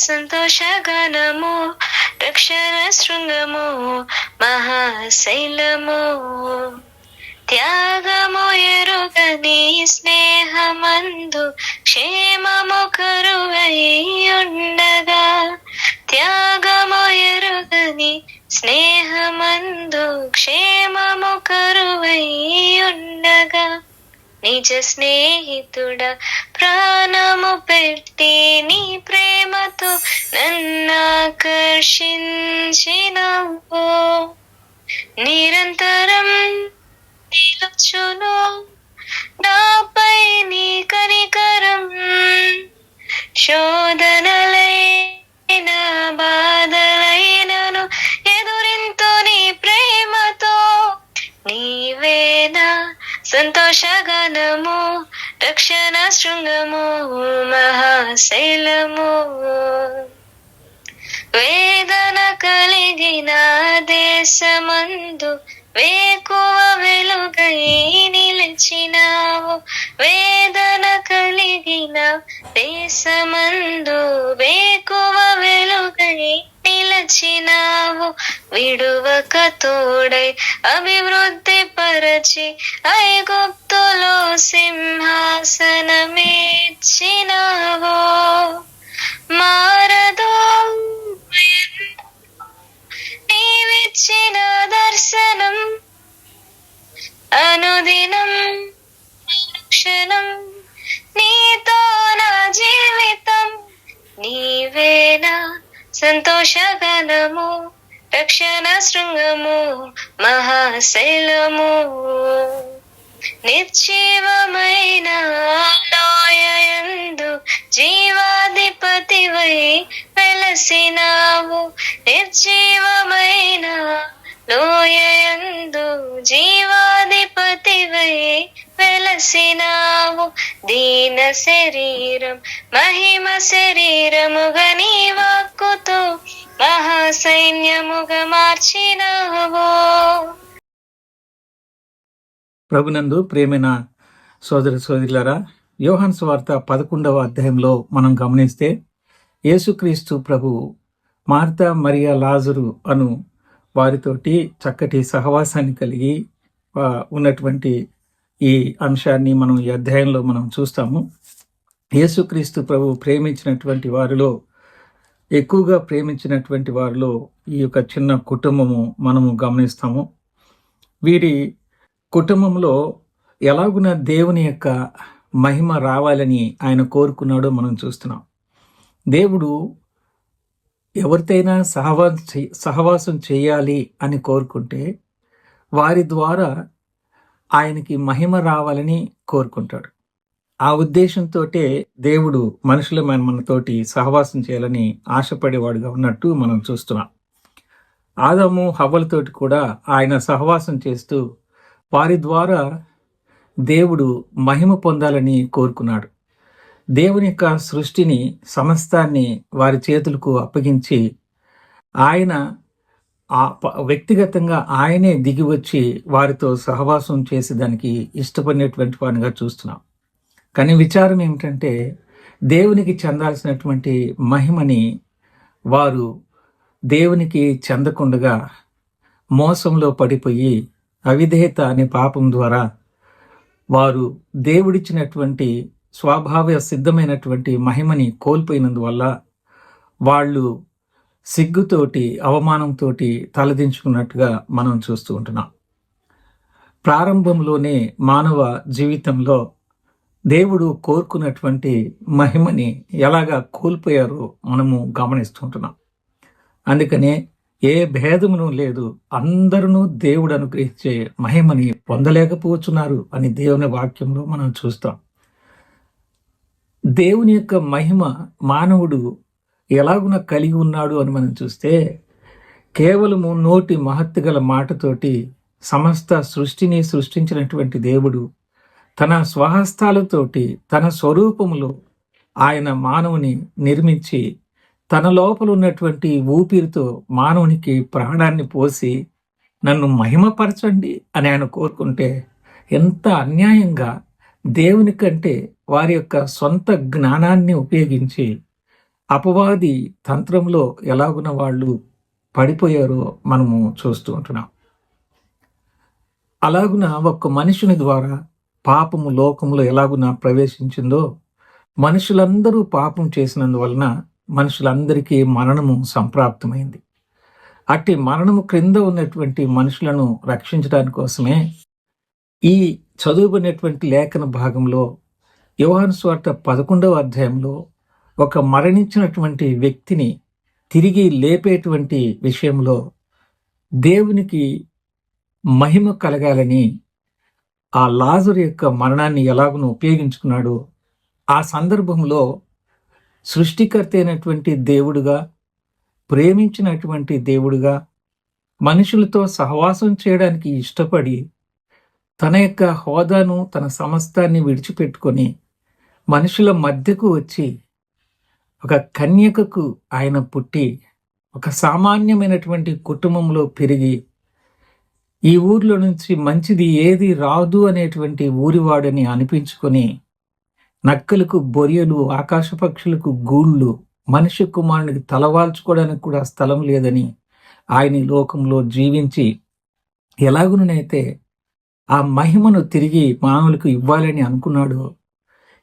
సంతోషగానము రక్షణ శృంగము మహాశైలము త్యాగము ఎరుగని స్నేహమందు క్షేమము కరువై ఉండగా త్యాగము ఎరుగని స్నేహమందు క్షేమము కరువై ఉండగా నిజ స్నేహితుడ ప్రాణము పెట్టి నీ ప్రేమతో నన్నాకర్షించినవు నిరంతరం నిలుచును నాపై నీ కనికరం శోధనలైన బాధలైనను ఎదురింతో నీ ప్రేమతో నీవేనా సంతోషగానము రక్షణ శృంగము మహాశైలము వేదన కలిగిన దేశమందు వేకువ వెలుగై నిలిచినావు వేదన కలిగిన దేశమందు వేకువ వెలుగై నిలిచినావు విడువక తోడై అభివృద్ధి పరచి ఐగుప్తులో సింహాసనమిచ్చినావు మారదో నీవిచ్చిన దర్శనం అనుదినం క్షణం నీతో నా జీవితం నీవేనా సంతోషగానము రక్షణ శృంగము మహాశైలము నిర్జీవమైన లోయయందు జీవాధిపతివై వెలసినావు నిర్జీవమైన లోయయందు జీవాధిపతివై వెలసినావు దీన శరీరం మహిమ శరీరముగా నీ వాక్కుతో మహాసైన్యముగా మార్చినావు. ప్రభునందు ప్రియమైన సోదర సోదరులారా, యోహాను సువార్త 11వ అధ్యాయంలో మనం గమనిస్తే యేసుక్రీస్తు ప్రభు మార్తా మరియా లాజరు అను వారితోటి చక్కటి సహవాసాన్ని కలిగి ఉన్నటువంటి ఈ అంశాన్ని మనం ఈ అధ్యాయంలో మనం చూస్తాము. యేసుక్రీస్తు ప్రభు ప్రేమించినటువంటి వారిలో ఎక్కువగా ప్రేమించినటువంటి వారిలో ఈ యొక్క చిన్న కుటుంబము మనము గమనిస్తాము. వీరి కుటుంబంలో ఎలాగున దేవుని యొక్క మహిమ రావాలని ఆయన కోరుకున్నాడో మనం చూస్తున్నాం. దేవుడు ఎవరితైనా సహవాసం చేయాలి అని కోరుకుంటే వారి ద్వారా ఆయనకి మహిమ రావాలని కోరుకుంటాడు. ఆ ఉద్దేశంతో దేవుడు మనతోటి సహవాసం చేయాలని ఆశపడేవాడుగా ఉన్నట్టు మనం చూస్తున్నాం. ఆదాము హవ్వలతోటి కూడా ఆయన సహవాసం చేస్తూ వారి ద్వారా దేవుడు మహిమ పొందాలని కోరుకున్నాడు. దేవుని యొక్క సృష్టిని సమస్తాన్ని వారి చేతులకు అప్పగించి ఆయన వ్యక్తిగతంగా ఆయనే దిగి వచ్చి వారితో సహవాసం చేసేదానికి ఇష్టపడినటువంటి వాడిగా చూస్తున్నాం. కానీ విచారం ఏమిటంటే దేవునికి చెందాల్సినటువంటి మహిమని వారు దేవునికి చెందకుండగా మోసంలో పడిపోయి అవిధేయత అనే పాపం ద్వారా వారు దేవుడిచ్చినటువంటి స్వభావ సిద్ధమైనటువంటి మహిమని కోల్పోయినందువల్ల వాళ్ళు సిగ్గుతోటి అవమానంతో తలదించుకున్నట్టుగా మనం చూస్తూ ఉంటున్నాం. ప్రారంభంలోనే మానవ జీవితంలో దేవుడు కోరుకున్నటువంటి మహిమని ఎలాగా కోల్పోయారో మనము గమనిస్తుంటున్నాం. అందుకనే ఏ భేదమును లేదు, అందరూ దేవుడు అనుగ్రహించే మహిమని పొందలేకపోతున్నారు అని దేవుని వాక్యంలో మనం చూస్తాం. దేవుని యొక్క మహిమ మానవుడు ఎలాగున కలిగి ఉన్నాడు అని మనం చూస్తే కేవలము నోటి మహత్తు గల మాటతోటి సమస్త సృష్టిని సృష్టించినటువంటి దేవుడు తన స్వహస్తాలతోటి తన స్వరూపములో ఆయన మానవుని నిర్మించి తన లోపల ఉన్నటువంటి ఊపిరితో మానవునికి ప్రాణాన్ని పోసి నన్ను మహిమపరచండి అని ఆయన కోరుకుంటే ఎంత అన్యాయంగా దేవుని కంటే వారి యొక్క సొంత జ్ఞానాన్ని ఉపయోగించి అపవాది తంత్రంలో ఎలాగున వాళ్ళు పడిపోయారో మనము చూస్తూ ఉంటున్నాం. అలాగున ఒక్క మనుషుని ద్వారా పాపము లోకంలో ఎలాగున ప్రవేశించిందో, మనుషులందరూ పాపం చేసినందువలన మనుషులందరికీ మరణము సంప్రాప్తమైంది. అట్టి మరణము క్రింద ఉన్నటువంటి మనుషులను రక్షించడానికి కోసమే ఈ చదువుకునేటువంటి లేఖన భాగంలో యోహాను సువార్త 11వ అధ్యాయంలో ఒక మరణించినటువంటి వ్యక్తిని తిరిగి లేపేటువంటి విషయంలో దేవునికి మహిమ కలగాలని ఆ లాజరు యొక్క మరణాన్ని ఎలాగునో ఉపయోగించుకున్నాడో, ఆ సందర్భంలో సృష్టికర్త అయినటువంటి దేవుడుగా, ప్రేమించినటువంటి దేవుడుగా, మనుషులతో సహవాసం చేయడానికి ఇష్టపడి తన యొక్క హోదాను, తన సమస్తాన్ని విడిచిపెట్టుకొని మనుషుల మధ్యకు వచ్చి ఒక కన్యకకు ఆయన పుట్టి ఒక సామాన్యమైనటువంటి కుటుంబంలో పెరిగి ఈ ఊర్లో నుంచి మంచిది ఏది రాదు అనేటువంటి ఊరివాడని అనిపించుకొని నక్కలకు బొరియలు, ఆకాశ పక్షులకు గూళ్ళు, మనిషి కుమారునికి తలవాల్చుకోవడానికి కూడా స్థలం లేదని ఆయన ఈ లోకంలో జీవించి ఎలాగునైతే ఆ మహిమను తిరిగి మానవులకు ఇవ్వాలని అనుకున్నాడో,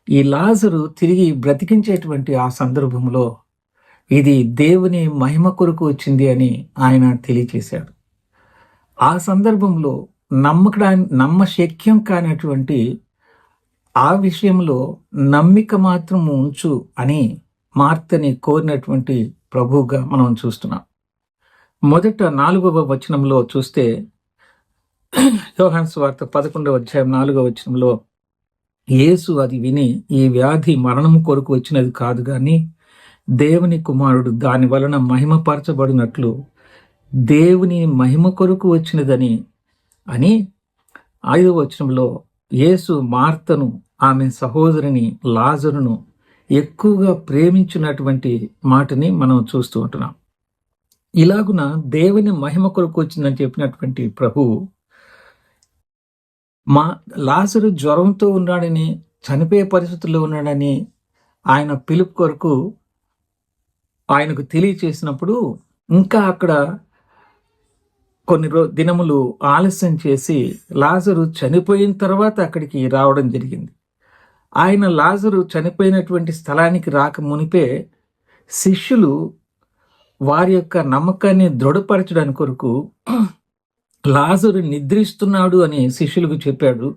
ఈ లాజరు తిరిగి బ్రతికించేటువంటి ఆ సందర్భంలో ఇది దేవుని మహిమ కొరకు వచ్చింది అని ఆయన తెలియచేశాడు. ఆ సందర్భంలో నమ్మశక్యం కానటువంటి ఆ విషయంలో నమ్మిక మాత్రం ఉంచు అని మార్తని కోరినటువంటి ప్రభువుగా మనం చూస్తున్నాం. మొదట 4వ వచనంలో చూస్తే, యోహాను సువార్త 11వ అధ్యాయం 4వ వచనంలో, యేసు అది విని, ఈ వ్యాధి మరణము కొరకు వచ్చినది కాదు గాని దేవుని కుమారుడు దాని వలన మహిమపరచబడినట్లు దేవుని మహిమ కొరకు వచ్చినదని అని 5వ వచనంలో యేసు మార్తను, ఆమె సహోదరిని లాజరును ఎక్కువగా ప్రేమించినటువంటి మాటని మనం చూస్తూ ఉంటున్నాం. ఇలాగున దేవుని మహిమ కొరకు వచ్చిందని చెప్పినటువంటి ప్రభువు లాజరు జ్వరంతో ఉన్నాడని, చనిపోయే పరిస్థితుల్లో ఉన్నాడని ఆయన పిలుపు కొరకు ఆయనకు తెలియచేసినప్పుడు ఇంకా అక్కడ కొన్ని దినములు ఆలస్యం చేసి లాజరు చనిపోయిన తర్వాత అక్కడికి రావడం జరిగింది. ఆయన లాజరు చనిపోయినటువంటి స్థలానికి రాక మునిపే శిష్యులు వారి యొక్క నమ్మకాన్ని దృఢపరచడానికి కొరకు లాజరు నిద్రిస్తున్నాడు అని శిష్యులకు చెప్పాడు.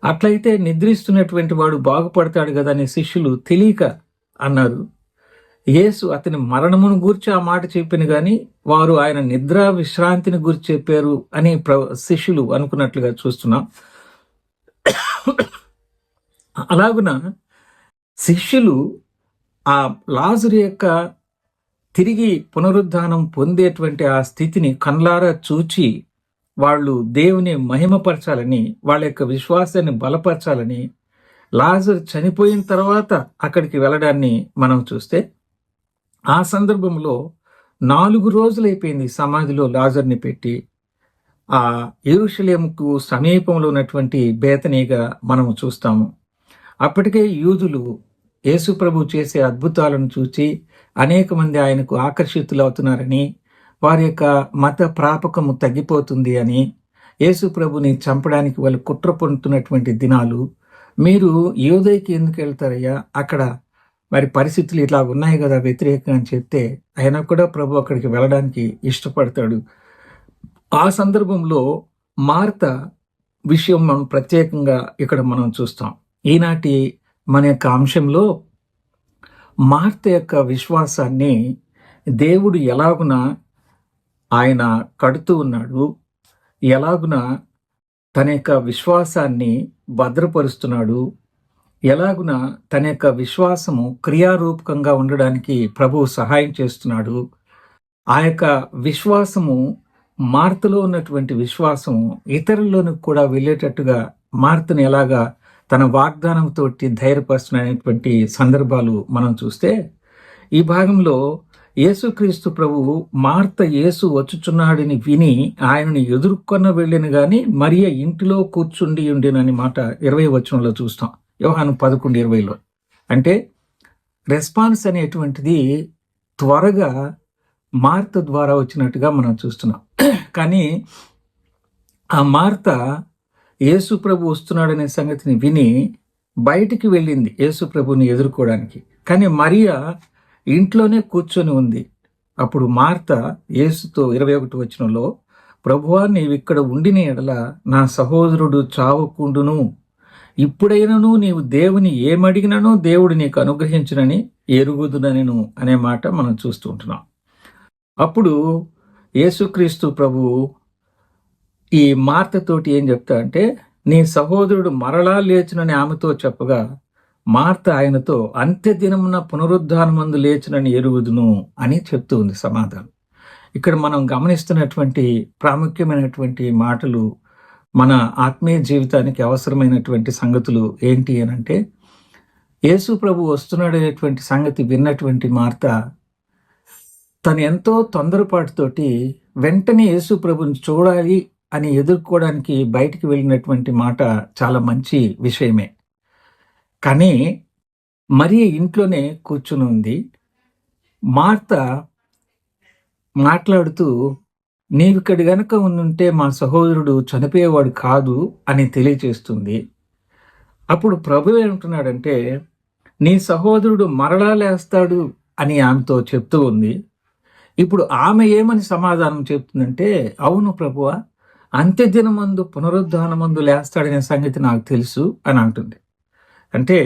అట్లయితే నిద్రిస్తున్నటువంటి వాడు బాగుపడతాడు కదా అని శిష్యులు తెలియక అన్నారు. యేసు అతని మరణమును గూర్చి ఆ మాట చెప్పిన గాని వారు ఆయన నిద్ర విశ్రాంతిని గురించి చెప్పారు అని శిష్యులు అనుకున్నట్లుగా చూస్తున్నాం. అలాగున శిష్యులు ఆ లాజరు యొక్క తిరిగి పునరుద్ధానం పొందేటువంటి ఆ స్థితిని కళ్ళారా చూచి వాళ్ళు దేవుని మహిమపరచాలని, వాళ్ళ యొక్క విశ్వాసాన్ని బలపరచాలని లాజరు చనిపోయిన తర్వాత అక్కడికి వెళ్ళడాన్ని మనం చూస్తే, ఆ సందర్భంలో 4 రోజులైపోయింది సమాధిలో లాజర్ని పెట్టి. ఆ యెరూషలేముకు సమీపంలో ఉన్నటువంటి బేతనీగా మనము చూస్తాము. అప్పటికే యూదులు యేసు ప్రభు చేసే అద్భుతాలను చూచి అనేక మంది ఆయనకు ఆకర్షితులవుతున్నారని, వారి యొక్క మత ప్రాపకము తగ్గిపోతుంది అని, యేసు ప్రభుని చంపడానికి వాళ్ళు కుట్ర పొందుతున్నటువంటి దినాలు. మీరు యోదయకి ఎందుకు వెళ్తారయ్యా, అక్కడ మరి పరిస్థితులు ఇట్లా ఉన్నాయి కదా వ్యతిరేకంగా అని చెప్తే అయినా కూడా ప్రభు అక్కడికి వెళ్ళడానికి ఇష్టపడతాడు. ఆ సందర్భంలో మార్త విషయం మనం ప్రత్యేకంగా ఇక్కడ మనం చూస్తాం. ఈనాటి మన యొక్క అంశంలో మార్త యొక్క విశ్వాసాన్ని దేవుడు ఎలాగున ఆయన కడుతూ ఉన్నాడు, ఎలాగున తన యొక్క విశ్వాసాన్ని భద్రపరుస్తున్నాడు, ఎలాగున తన యొక్క విశ్వాసము క్రియారూపకంగా ఉండడానికి ప్రభువు సహాయం చేస్తున్నాడు. ఆ యొక్క విశ్వాసము, మార్తలో ఉన్నటువంటి విశ్వాసము ఇతరుల్లోనూ కూడా వెళ్ళేటట్టుగా మార్తను ఎలాగా తన వాగ్దానంతో ధైర్యపరుస్తున్నటువంటి సందర్భాలు మనం చూస్తే, ఈ భాగంలో యేసుక్రీస్తు ప్రభువు మార్త యేసు వచ్చుచున్నాడని విని ఆయనని ఎదుర్కొన్న వెళ్ళిన గాని మరియ ఇంటిలో కూర్చుండి ఉండినని మాట 20వ వచనంలో చూస్తాం. యోహాను 11:20లో. అంటే రెస్పాన్స్ అనేటువంటిది త్వరగా మార్త ద్వారా వచ్చినట్టుగా మనం చూస్తున్నాం. కానీ ఆ మార్త యేసు ప్రభు వస్తున్నాడనే సంగతిని విని బయటికి వెళ్ళింది యేసు ప్రభుని ఎదుర్కోవడానికి. కానీ మరియా ఇంట్లోనే కూర్చొని ఉంది. అప్పుడు మార్త యేసుతో 21 వచనంలో, ప్రభువా, నీవిక్కడ ఉండిన ఎడల నా సహోదరుడు చావకుండును. ఇప్పుడైనను నీవు దేవుని ఏమడిగినను దేవుడు నీకు అనుగ్రహించునని ఎరుగుదునెను అనే మాట మనం చూస్తూ ఉంటున్నాం. అప్పుడు యేసుక్రీస్తు ప్రభు ఈ మార్తతోటి ఏం చెప్తా అంటే, నీ సహోదరుడు మరలా లేచునని ఆమెతో చెప్పగా, మార్త ఆయనతో అంత్యదినమున పునరుద్ధానమందు లేచునని ఎరుగుదును అని చెప్తూ ఉంది సమాధానం. ఇక్కడ మనం గమనిస్తున్నటువంటి ప్రాముఖ్యమైనటువంటి మాటలు, మన ఆత్మీయ జీవితానికి అవసరమైనటువంటి సంగతులు ఏంటి అని అంటే, యేసు ప్రభు వస్తున్నాడనేటువంటి సంగతి విన్నటువంటి మార్త తను ఎంతో తొందరపాటుతోటి వెంటనే యేసు ప్రభుని చూడాలి అని ఎదుర్కోవడానికి బయటికి వెళ్ళినటువంటి మాట చాలా మంచి విషయమే. కానీ మరి ఇంట్లోనే కూర్చుని ఉంది. మార్త మాట్లాడుతూ, నీవిక్కడి గనక ఉండుంటే మా సహోదరుడు చనిపోయేవాడు కాదు అని తెలియచేస్తుంది. అప్పుడు ప్రభు ఏమంటున్నాడంటే, నీ సహోదరుడు మరలా లేస్తాడు అని ఆమెతో చెప్తూ ఉంది. ఇప్పుడు ఆమె ఏమని సమాధానం చెప్తుందంటే, అవును ప్రభువా, అంత్యదినమందు పునరుద్ధానమందు లేస్తాడనే సంగతి నాకు తెలుసు అని అంటుంది. అంటే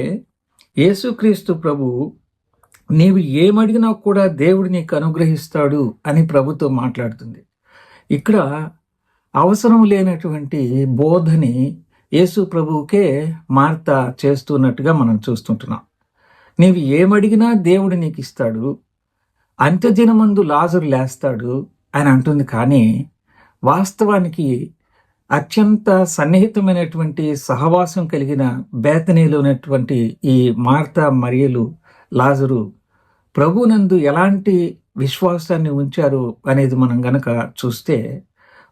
యేసుక్రీస్తు ప్రభు నీవు ఏమడిగినా కూడా దేవుడు నీకు అనుగ్రహిస్తాడు అని ప్రభుతో మాట్లాడుతుంది. ఇక్కడ అవసరం లేనటువంటి బోధని యేసు ప్రభువుకే మార్త చేస్తున్నట్టుగా మనం చూస్తుంటున్నాం. నీవు ఏమడిగినా దేవుడు నీకు ఇస్తాడు, అంత్యదినమందు లాజరు లేస్తాడు అని అంటుంది. కానీ వాస్తవానికి అత్యంత సన్నిహితమైనటువంటి సహవాసం కలిగిన బేతనీలో ఉన్నటువంటి ఈ మార్త, మరియలు, లాజరు ప్రభునందు ఎలాంటి విశ్వాసాన్ని ఉంచారు అనేది మనం గనక చూస్తే,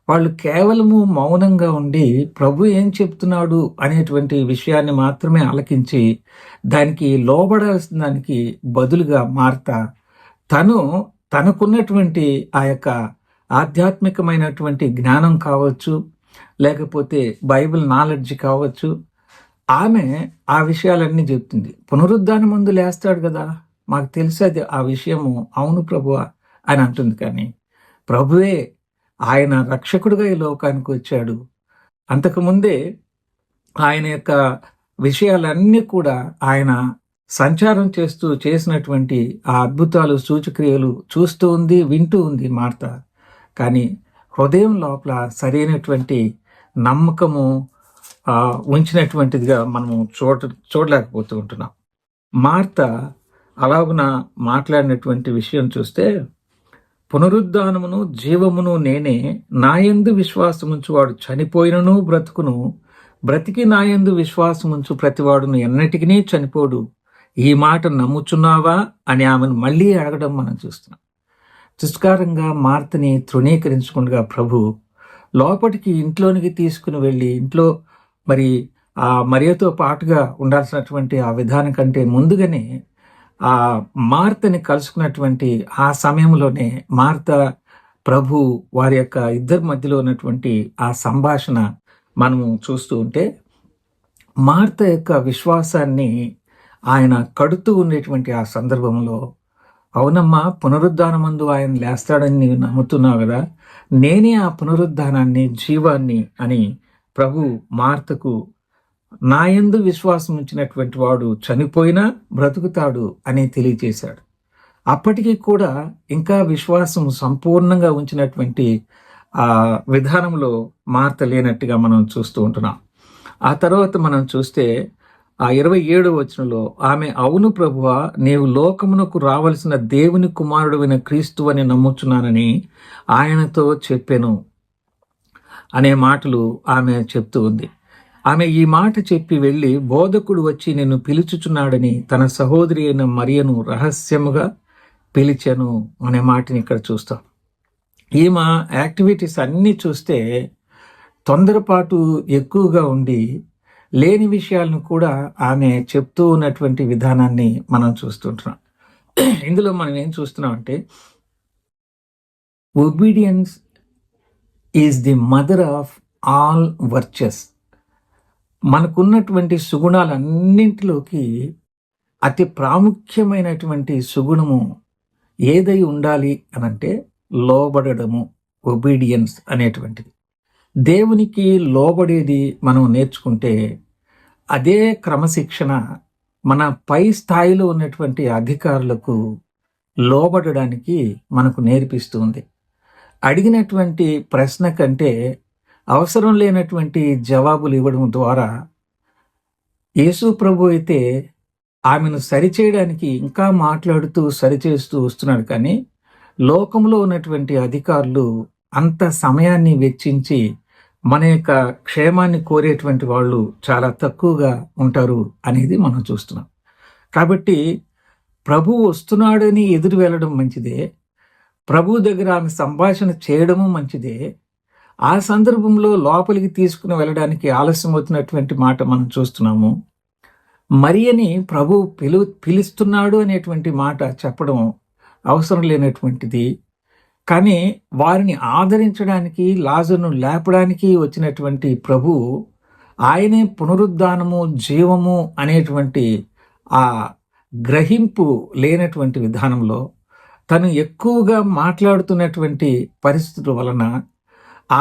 వాళ్ళు కేవలము మౌనంగా ఉండి ప్రభు ఏం చెప్తున్నాడు అనేటువంటి విషయాన్ని మాత్రమే ఆలకించి దానికి లోబడాల్సిన దానికి బదులుగా మార్త తనకున్నటువంటి ఆ యొక్క ఆధ్యాత్మికమైనటువంటి జ్ఞానం కావచ్చు, లేకపోతే బైబిల్ నాలెడ్జ్ కావచ్చు, ఆమె ఆ విషయాలన్నీ చెప్తుంది. పునరుద్ధానమందు లేస్తాడు కదా, మాకు తెలిసేది ఆ విషయము, అవును ప్రభువా అని అంటుంది. కానీ ప్రభువే ఆయన రక్షకుడుగా ఈ లోకానికి వచ్చాడు. అంతకుముందే ఆయన యొక్క విషయాలన్నీ కూడా ఆయన సంచారం చేస్తూ చేసినటువంటి ఆ అద్భుతాలు, సూచక్రియలు చూస్తూ ఉంది, వింటూ ఉంది మార్త. కానీ హృదయం లోపల సరైనటువంటి నమ్మకము ఉంచినటువంటిదిగా మనము చూడలేకపోతూ ఉంటున్నాం. మార్త అలాగున మాట్లాడినటువంటి విషయం చూస్తే, పునరుద్ధానమును జీవమును నేనే, నాయందు విశ్వాసముంచు వాడు చనిపోయినను బ్రతుకును, బ్రతికి నాయందు విశ్వాసముంచు ప్రతివాడును ఎన్నటికీ చనిపోడు. ఈ మాట నమ్ముచున్నావా అని ఆమెను మళ్ళీ అడగడం మనం చూస్తున్నాం. దుష్కారంగా మార్తని తృణీకరించకుండా ప్రభు లోపలికి ఇంట్లోనికి తీసుకుని వెళ్ళి, ఇంట్లో మరి ఆ మరియతో పాటుగా ఉండాల్సినటువంటి ఆ విధానం కంటే ముందుగానే ఆ మార్తని కలుసుకున్నటువంటి ఆ సమయంలోనే మార్త ప్రభు వారి యొక్క ఇద్దరి మధ్యలో ఉన్నటువంటి ఆ సంభాషణ మనము చూస్తూ ఉంటే, మార్త యొక్క విశ్వాసాన్ని ఆయన కడుతూ ఉండేటువంటి ఆ సందర్భంలో, అవునమ్మా, పునరుద్ధానమందు ఆయన లేస్తాడని నీవు నమ్ముతున్నావు కదా, నేనే ఆ పునరుద్ధానాన్ని, జీవాన్ని అని ప్రభు మార్తకు, నాయందు విశ్వాసం ఉంచినటువంటి వాడు చనిపోయినా బ్రతుకుతాడు అని తెలియజేశాడు. అప్పటికీ కూడా ఇంకా విశ్వాసం సంపూర్ణంగా ఉంచినటువంటి ఆ విధానంలో మార్త లేనట్టుగా మనం చూస్తూ ఉంటున్నాం. ఆ తర్వాత మనం చూస్తే ఆ 27వ వచనంలో ఆమె, అవును ప్రభువా, నీవు లోకమునకు రావలసిన దేవుని కుమారుడైన క్రీస్తు అని నమ్ముచున్నానని ఆయనతో చెప్పెను అనే మాటలు ఆమె చెప్తూ ఉంది. ఆమె ఈ మాట చెప్పి వెళ్ళి, బోధకుడు వచ్చి నిన్ను పిలుచుచున్నాడని తన సహోదరి అయిన మరియను రహస్యముగా పిలిచెను అనే మాటని ఇక్కడ చూస్తాం. ఈమె యాక్టివిటీస్ అన్నీ చూస్తే తొందరపాటు ఎక్కువగా ఉండి లేని విషయాలను కూడా ఆమె చెప్తూ ఉన్నటువంటి విధానాన్ని మనం చూస్తుంటున్నాం. ఇందులో మనం ఏం చూస్తున్నాం అంటే, obedience is the mother of all Virtus. మనకున్నటువంటి సుగుణాలన్నింటిలోకి అతి ప్రాముఖ్యమైనటువంటి సుగుణము ఏదై ఉండాలి అనంటే లోబడము, ఒబీడియన్స్ అనేటువంటిది. దేవునికి లోబడేది మనం నేర్చుకుంటే అదే క్రమశిక్షణ మన పై స్థాయిలో ఉన్నటువంటి అధికారులకు లోబడడానికి మనకు నేర్పిస్తుంది. అడిగినటువంటి ప్రశ్న కంటే అవసరం లేనటువంటి జవాబులు ఇవ్వడం ద్వారా యేసు ప్రభు అయితే ఆమెను సరిచేయడానికి ఇంకా మాట్లాడుతూ సరిచేస్తూ వస్తున్నాడు. కానీ లోకంలో ఉన్నటువంటి అధికారులు అంత సమయాన్ని వెచ్చించి మన యొక్క క్షేమాన్ని కోరేటువంటి వాళ్ళు చాలా తక్కువగా ఉంటారు అనేది మనం చూస్తున్నాం. కాబట్టి ప్రభు వస్తున్నాడని ఎదురు వెళ్ళడం మంచిదే, ప్రభు దగ్గర ఆమె సంభాషణ చేయడము మంచిదే. ఆ సందర్భంలో లోపలికి తీసుకుని వెళ్ళడానికి ఆలస్యం అవుతున్నటువంటి మాట మనం చూస్తున్నాము. మరియని ప్రభు పిలుస్తున్నాడు అనేటువంటి మాట చెప్పడం అవసరం లేనటువంటిది. కానీ వారిని ఆదరించడానికి, లాజరును లేపడానికి వచ్చినటువంటి ప్రభు ఆయనే పునరుద్ధానము, జీవము అనేటువంటి ఆ గ్రహింపు లేనటువంటి విధానంలో తను ఎక్కువగా మాట్లాడుతున్నటువంటి పరిస్థితుల వలన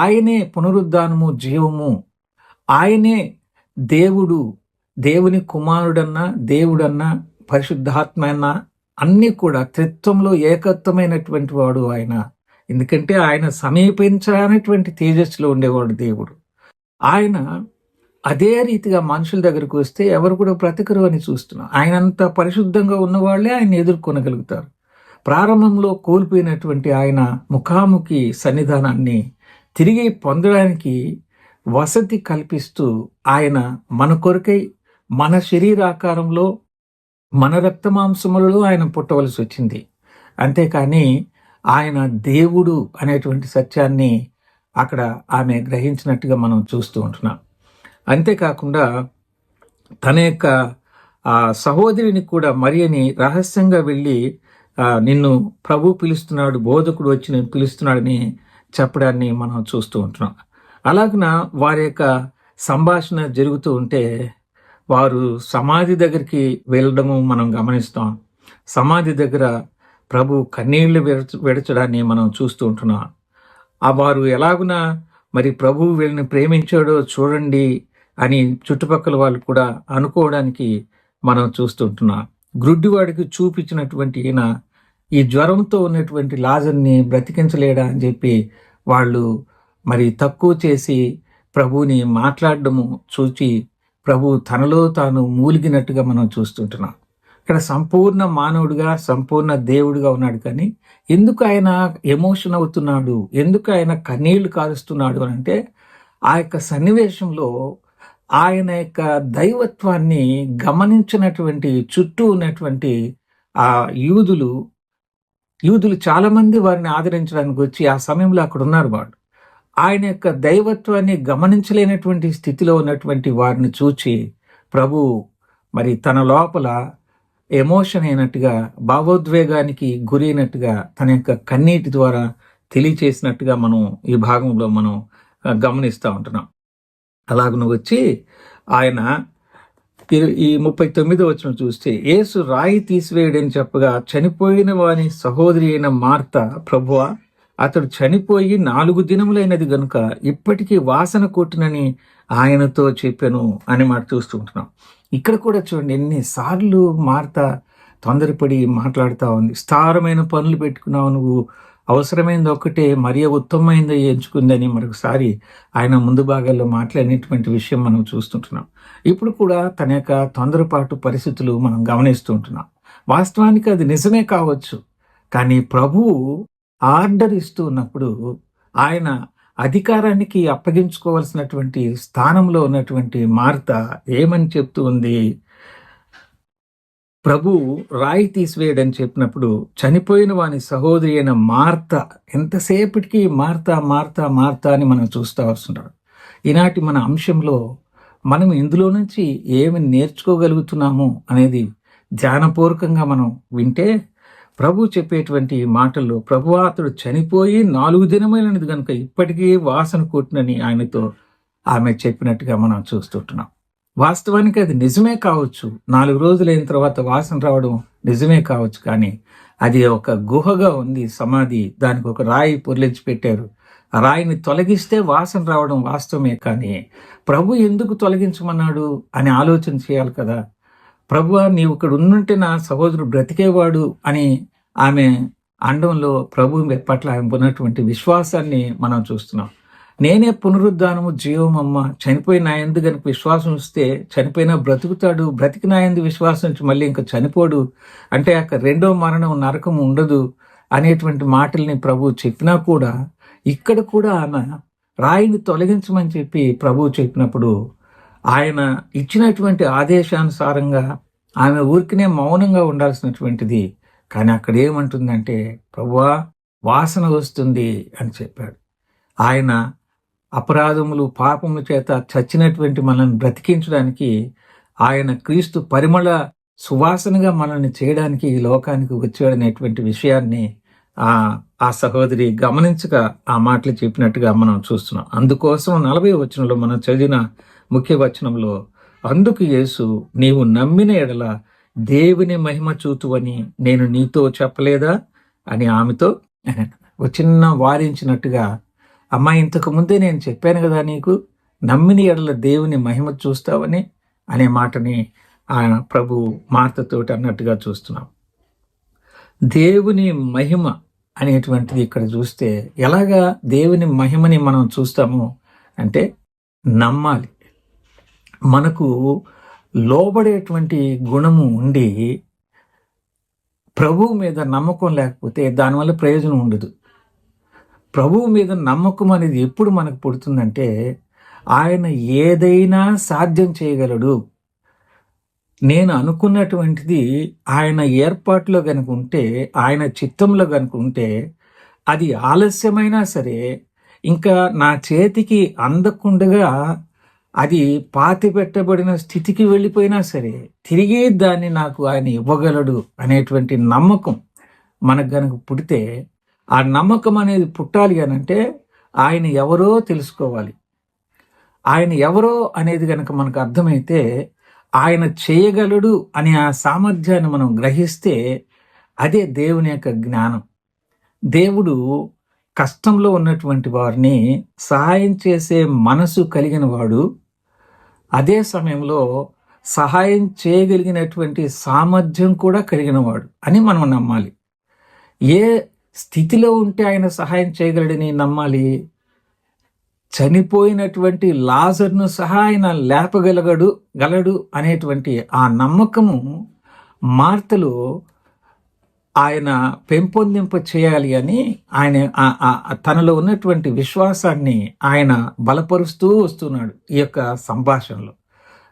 ఆయనే పునరుద్ధానము, జీవము, ఆయనే దేవుడు, దేవుని కుమారుడన్నా, దేవుడన్నా, పరిశుద్ధాత్మ అన్నా అన్నీ కూడా త్రిత్వంలో ఏకత్వమైనటువంటి వాడు ఆయన. ఎందుకంటే ఆయన సమీపించనటువంటి తేజస్సులో ఉండేవాడు దేవుడు. ఆయన అదే రీతిగా మనుషుల దగ్గరకు వస్తే ఎవరు కూడా బ్రతకరు అని చూస్తున్నాం. ఆయనంత పరిశుద్ధంగా ఉన్నవాళ్లే ఆయన ఎదుర్కొనగలుగుతారు. ప్రారంభంలో కోల్పోయినటువంటి ఆయన ముఖాముఖి సన్నిధానాన్ని తిరిగి పొందడానికి వసతి కల్పిస్తూ ఆయన మన కొరకై మన శరీరాకారంలో మన రక్తమాంసములలో ఆయన పుట్టవలసి వచ్చింది. అంతేకాని ఆయన దేవుడు అనేటువంటి సత్యాన్ని అక్కడ ఆమె గ్రహించినట్టుగా మనం చూస్తూ ఉంటున్నాం. అంతేకాకుండా తన యొక్క సహోదరిని కూడా మరియని రహస్యంగా వెళ్ళి నిన్ను ప్రభు పిలుస్తున్నాడు, బోధకుడు వచ్చి నేను పిలుస్తున్నాడని చెప్పడాన్ని మనం చూస్తూ ఉంటున్నాం. అలాగన వారి యొక్క సంభాషణ జరుగుతూ ఉంటే వారు సమాధి దగ్గరికి వెళ్ళడము మనం గమనిస్తాం. సమాధి దగ్గర ప్రభు కన్నీళ్లు విడచడాన్ని మనం చూస్తూ ఉంటున్నాం. వారు ఎలాగున మరి ప్రభు వీళ్ళని ప్రేమించాడో చూడండి అని చుట్టుపక్కల వాళ్ళు కూడా అనుకోవడానికి మనం చూస్తుంటున్నాం. గ్రుడ్డివాడికి చూపించినటువంటి ఈయన ఈ జ్వరంతో ఉన్నటువంటి లాజర్ని బ్రతికించలేడా అని చెప్పి వాళ్ళు మరి తక్కువ చేసి ప్రభువుని మాట్లాడడము చూచి ప్రభు తనలో తాను మూలిగినట్టుగా మనం చూస్తుంటున్నాం. ఇక్కడ సంపూర్ణ మానవుడిగా, సంపూర్ణ దేవుడిగా ఉన్నాడు. కానీ ఎందుకు ఆయన ఎమోషన్ అవుతున్నాడు, ఎందుకు ఆయన కన్నీళ్లు కారుస్తున్నాడు అని అంటే ఆ యొక్క సన్నివేశంలో ఆయన యొక్క దైవత్వాన్ని గమనించినటువంటి చుట్టూ ఉన్నటువంటి ఆ యూదులు చాలా మంది వారిని ఆదరించడానికి వచ్చి ఆ సమయంలో అక్కడ ఉన్నారు. వాడు ఆయన యొక్క దైవత్వాన్ని గమనించలేనటువంటి స్థితిలో ఉన్నటువంటి వారిని చూచి ప్రభు మరి తన లోపల ఎమోషన్ అయినట్టుగా, భావోద్వేగానికి గురైనట్టుగా తన యొక్క కన్నీటి ద్వారా తెలియచేసినట్టుగా మనం ఈ భాగంలో మనం గమనిస్తూ ఉంటున్నాం. అలాగను వచ్చి ఆయన ఈ 39వ వచనం చూస్తే, యేసు రాయి తీసివేయడని చెప్పగా చనిపోయిన వాని సహోదరి అయిన మార్త, ప్రభువా అతడు చనిపోయి 4 దినములైనది గనుక ఇప్పటికీ వాసన కొట్టునని ఆయనతో చెప్పాను అని మాట చూస్తూ ఉంటున్నాం. ఇక్కడ కూడా చూడండి ఎన్నిసార్లు మార్త తొందరపడి మాట్లాడుతూ ఉంది. విస్తారమైన పనులు పెట్టుకున్నావు నువ్వు, అవసరమైనది ఒక్కటే, మరియ ఉత్తమమైనది ఎంచుకుందని మరొకసారి ఆయన ముందు భాగాల్లో మాట్లాడినటువంటి విషయం మనం చూస్తుంటున్నాం. ఇప్పుడు కూడా తన యొక్క తొందరపాటు పరిస్థితులు మనం గమనిస్తూ ఉంటున్నాం. వాస్తవానికి అది నిజమే కావచ్చు, కానీ ప్రభువు ఆర్డర్ ఇస్తూ ఉన్నప్పుడు ఆయన అధికారానికి అప్పగించుకోవాల్సినటువంటి స్థానంలో ఉన్నటువంటి మార్త ఏమని చెప్తూ ఉంది? ప్రభు రాయి తీసివేయడని చెప్పినప్పుడు చనిపోయిన వాని సహోదరి అయిన మార్త, ఎంతసేపటికి మార్త మార్త మార్త అని మనం చూస్తూ వస్తుంటాం. ఈనాటి మన అంశంలో మనం ఇందులో నుంచి ఏమి నేర్చుకోగలుగుతున్నాము అనేది ధ్యానపూర్వకంగా మనం వింటే, ప్రభు చెప్పేటువంటి మాటల్లో ప్రభువా అతడు చనిపోయి 4 దినమైనది గనుక ఇప్పటికీ వాసన కొట్టునని ఆయనతో ఆమె చెప్పినట్టుగా మనం చూస్తుంటున్నాం. వాస్తవానికి అది నిజమే కావచ్చు. 4 రోజులైన తర్వాత వాసన రావడం నిజమే కావచ్చు. కానీ అది ఒక గుహగా ఉంది సమాధి. దానికి ఒక రాయి పొర్లించి పెట్టారు. ఆ రాయిని తొలగిస్తే వాసన రావడం వాస్తవమే. కానీ ప్రభు ఎందుకు తొలగించమన్నాడు అని ఆలోచన చేయాలి కదా. ప్రభువా నీవు ఇక్కడ ఉండుంటే నా సహోదరుడు బ్రతికేవాడు అని ఆమె అండంలో ప్రభు పట్ల ఆమె ఉన్నటువంటి విశ్వాసాన్ని మనం చూస్తున్నాం. నేనే పునరుద్ధానము జీవమమ్మ, చనిపోయి నా యందు గనుక విశ్వాసం వస్తే చనిపోయినా బ్రతుకుతాడు, బ్రతికి నా యందు విశ్వాసం నుంచి మళ్ళీ ఇంకా చనిపోడు, అంటే అక్కడ రెండో మరణం నరకం ఉండదు అనేటువంటి మాటల్ని ప్రభు చెప్పినా కూడా ఇక్కడ కూడా ఆమె రాయిని తొలగించమని చెప్పి ప్రభు చెప్పినప్పుడు ఆయన ఇచ్చినటువంటి ఆదేశానుసారంగా ఆమె ఊరికినే మౌనంగా ఉండాల్సినటువంటిది. కానీ అక్కడ ఏమంటుందంటే, ప్రభువా వాసన వస్తుంది అని చెప్పాడు. ఆయన అపరాధములు పాపముల చేత చచ్చినటువంటి మనల్ని బ్రతికించడానికి, ఆయన క్రీస్తు పరిమళ సువాసనగా మనల్ని చేయడానికి ఈ లోకానికి వచ్చాడనేటువంటి విషయాన్ని ఆ సహోదరి గమనించక ఆ మాటలు చెప్పినట్టుగా మనం చూస్తున్నాం. అందుకోసం 40వ వచనంలో మనం చదివిన ముఖ్య వచనంలో, అందుకు యేసు నీవు నమ్మిన ఎడల దేవుని మహిమ చూతువని నేను నీతో చెప్పలేదా అని ఆమెతో ఒక చిన్న వారించినట్టుగా, అమ్మా ఇంతకు ముందే నేను చెప్పాను కదా నీకు, నమ్మిన ఎడల దేవుని మహిమ చూస్తావని అనే మాటని ఆయన ప్రభు మార్తతోటి అన్నట్టుగా చూస్తున్నాం. దేవుని మహిమ అనేటువంటిది ఇక్కడ చూస్తే ఎలాగా దేవుని మహిమని మనం చూస్తాము అంటే, నమ్మాలి. మనకు లోబడేటువంటి గుణము ఉండి ప్రభువు మీద నమ్మకం లేకపోతే దానివల్ల ప్రయోజనం ఉండదు. ప్రభువు మీద నమ్మకం అనేది ఎప్పుడు మనకు పుడుతుందంటే, ఆయన ఏదైనా సాధ్యం చేయగలడు, నేను అనుకున్నటువంటిది ఆయన ఏర్పాటులో కనుక ఉంటే, ఆయన చిత్తంలో కనుక ఉంటే, అది ఆలస్యమైనా సరే, ఇంకా నా చేతికి అందకుండగా అది పాతి పెట్టబడిన స్థితికి వెళ్ళిపోయినా సరే తిరిగి దాన్ని నాకు ఆయన ఇవ్వగలడు అనేటువంటి నమ్మకం మనకు గనుక పుడితే, ఆ నమ్మకం అనేది పుట్టాలి అనంటే ఆయన ఎవరో తెలుసుకోవాలి. ఆయన ఎవరో అనేది గనక మనకు అర్థమైతే, ఆయన చేయగలడు అనే ఆ సామర్థ్యాన్ని మనం గ్రహిస్తే అదే దేవుని యొక్క జ్ఞానం. దేవుడు కష్టంలో ఉన్నటువంటి వారిని సహాయం చేసే మనసు కలిగిన వాడు, అదే సమయంలో సహాయం చేయగలిగినటువంటి సామర్థ్యం కూడా కలిగిన వాడు అని మనం నమ్మాలి. ఏ స్థితిలో ఉంటే ఆయన సహాయం చేయగలడని నమ్మాలి? చనిపోయినటువంటి లాజర్ను సహా ఆయన లేపగలగడు అనేటువంటి ఆ నమ్మకము మార్తలో ఆయన పెంపొందింప చేయాలి అని ఆయన తనలో ఉన్నటువంటి విశ్వాసాన్ని ఆయన బలపరుస్తూ వస్తున్నాడు ఈ యొక్క సంభాషణలో.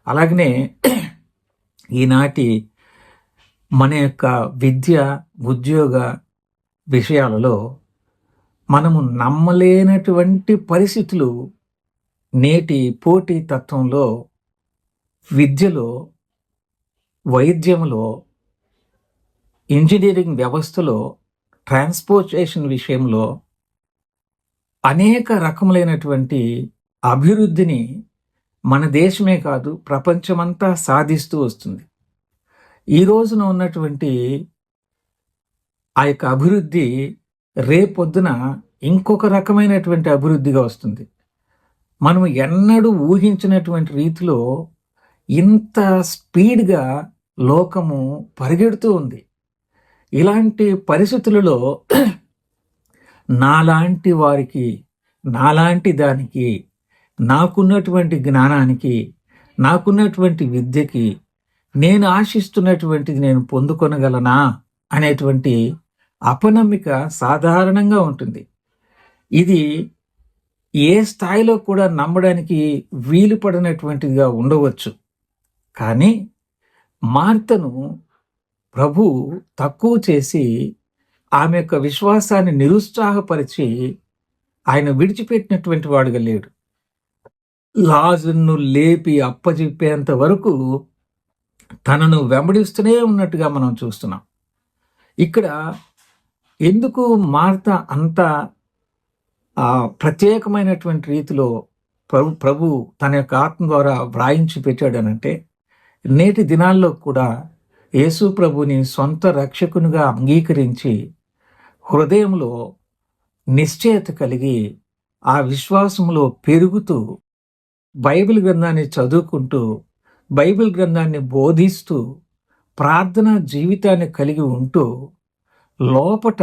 అలాగనే ఈనాటి మన యొక్క విద్య ఉద్యోగ విషయాలలో మనము నమ్మలేనటువంటి పరిస్థితులు నేటి పోటీ తత్వంలో, విద్యలో, వైద్యంలో, ఇంజనీరింగ్ వ్యవస్థలో, ట్రాన్స్పోర్టేషన్ విషయంలో అనేక రకములైనటువంటి అభివృద్ధిని మన దేశమే కాదు ప్రపంచమంతా సాధిస్తూ వస్తుంది. ఈ రోజున ఉన్నటువంటి ఆ యొక్క అభివృద్ధి రేపొద్దున ఇంకొక రకమైనటువంటి అభివృద్ధిగా వస్తుంది. మనము ఎన్నడూ ఊహించినటువంటి రీతిలో ఇంత స్పీడ్గా లోకము పరిగెడుతూ ఉంది. ఇలాంటి పరిస్థితులలో నాలాంటి వారికి, నాలాంటి దానికి, నాకున్నటువంటి జ్ఞానానికి, నాకున్నటువంటి విద్యకి నేను ఆశిస్తున్నటువంటిది నేను పొందుకొనగలనా అనేటువంటి అపనమ్మిక సాధారణంగా ఉంటుంది. ఇది ఏ స్థాయిలో కూడా నమ్మడానికి వీలు పడినటువంటిదిగా ఉండవచ్చు. కానీ మార్తను ప్రభు తక్కువ చేసి ఆమె యొక్క విశ్వాసాన్ని నిరుత్సాహపరిచి ఆయన విడిచిపెట్టినటువంటి వాడుగా లేడు. లాజరును లేపి అప్పజెప్పేంత వరకు తనను వెంబడిస్తూనే ఉన్నట్టుగా మనం చూస్తున్నాం. ఇక్కడ ఎందుకు మార్త అంత ప్రత్యేకమైనటువంటి రీతిలో ప్రభు తన యొక్క ఆత్మ ద్వారా వ్రాయించి పెట్టాడనంటే, నేటి దినాల్లో కూడా యేసు ప్రభుని సొంత రక్షకునిగా అంగీకరించి హృదయంలో నిశ్చయత కలిగి ఆ విశ్వాసంలో పెరుగుతూ బైబిల్ గ్రంథాన్ని చదువుకుంటూ బైబిల్ గ్రంథాన్ని బోధిస్తూ ప్రార్థనా జీవితాన్ని కలిగి ఉంటూ లోపట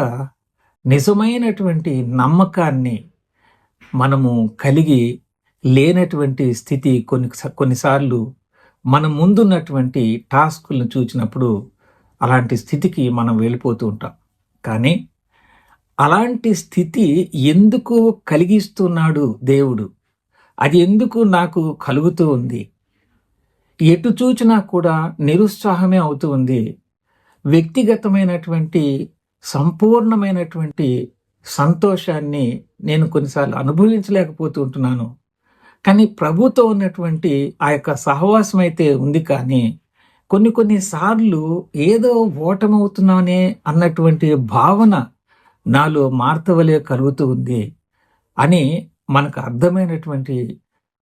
నిజమైనటువంటి నమ్మకాన్ని మనము కలిగి లేనటువంటి స్థితి కొన్నిసార్లు మన ముందున్నటువంటి టాస్కులను చూసినప్పుడు అలాంటి స్థితికి మనం వెళ్ళిపోతూ ఉంటాం. కానీ అలాంటి స్థితి ఎందుకు కలిగిస్తున్నాడు దేవుడు? అది ఎందుకు నాకు కలుగుతూ ఉంది? ఎటు చూచినా కూడా నిరుత్సాహమే అవుతూ ఉంది. వ్యక్తిగతమైనటువంటి సంపూర్ణమైనటువంటి సంతోషాన్ని నేను కొన్నిసార్లు అనుభవించలేకపోతూ ఉంటున్నాను. కానీ ప్రభుతో ఉన్నటువంటి ఆ యొక్క సహవాసం అయితే ఉంది, కానీ కొన్నిసార్లు ఏదో ఓటమవుతున్నానే అన్నటువంటి భావన నాలో మార్తవలే కలుగుతూ ఉంది అని మనకు అర్థమైనటువంటి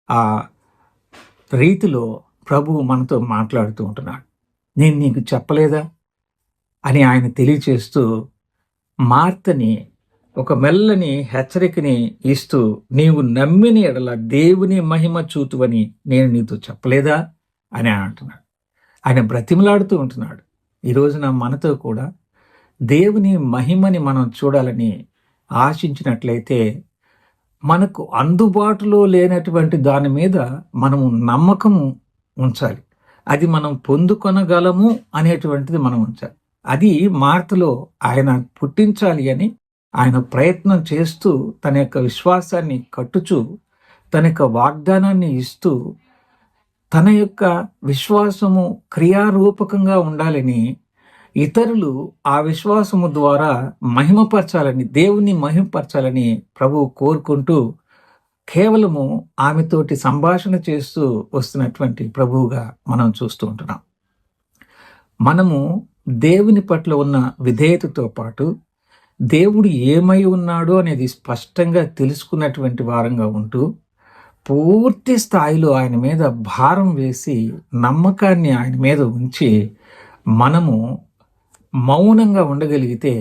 ఆ రీతిలో ప్రభు మనతో మాట్లాడుతూ ఉంటున్నాడు. నేను నీకు చెప్పలేదా అని ఆయన తెలియచేస్తూ మార్తని ఒక మెల్లని హెచ్చరికని ఇస్తూ, నీవు నమ్మిన ఎడల దేవుని మహిమ చూతువని నేను నీతో చెప్పలేదా అని అంటున్నాడు. ఆయన బ్రతిమలాడుతూ ఉంటున్నాడు. ఈ రోజున మనతో కూడా దేవుని మహిమని మనం చూడాలని ఆశించినట్లయితే మనకు అందుబాటులో లేనటువంటి దాని మీద మనము నమ్మకము ఉంచాలి. అది మనం పొందుకొనగలము అనేటువంటిది మనం ఉంచాలి. అది మార్తలో ఆయన పుట్టించాలి అని ఆయన ప్రయత్నం చేస్తూ తన యొక్క విశ్వాసాన్ని కట్టుచూ తన యొక్క వాగ్దానాన్ని ఇస్తూ తన యొక్క విశ్వాసము క్రియారూపకంగా ఉండాలని, ఇతరులు ఆ విశ్వాసము ద్వారా మహిమపరచాలని, దేవుని మహిమపరచాలని ప్రభువు కోరుకుంటూ కేవలము ఆమెతోటి సంభాషణ చేస్తూ వస్తున్నటువంటి ప్రభువుగా మనం చూస్తూ ఉంటున్నాం. మనము దేవుని పట్ల ఉన్న విధేయతతో పాటు దేవుడు ఏమై ఉన్నాడో అనేది స్పష్టంగా తెలుసుకున్నటువంటి వారంగా ఉంటూ పూర్తి స్థాయిలో ఆయన మీద భారం వేసి నమ్మకాన్ని ఆయన మీద ఉంచి మనము మౌనంగా ఉండగలిగితే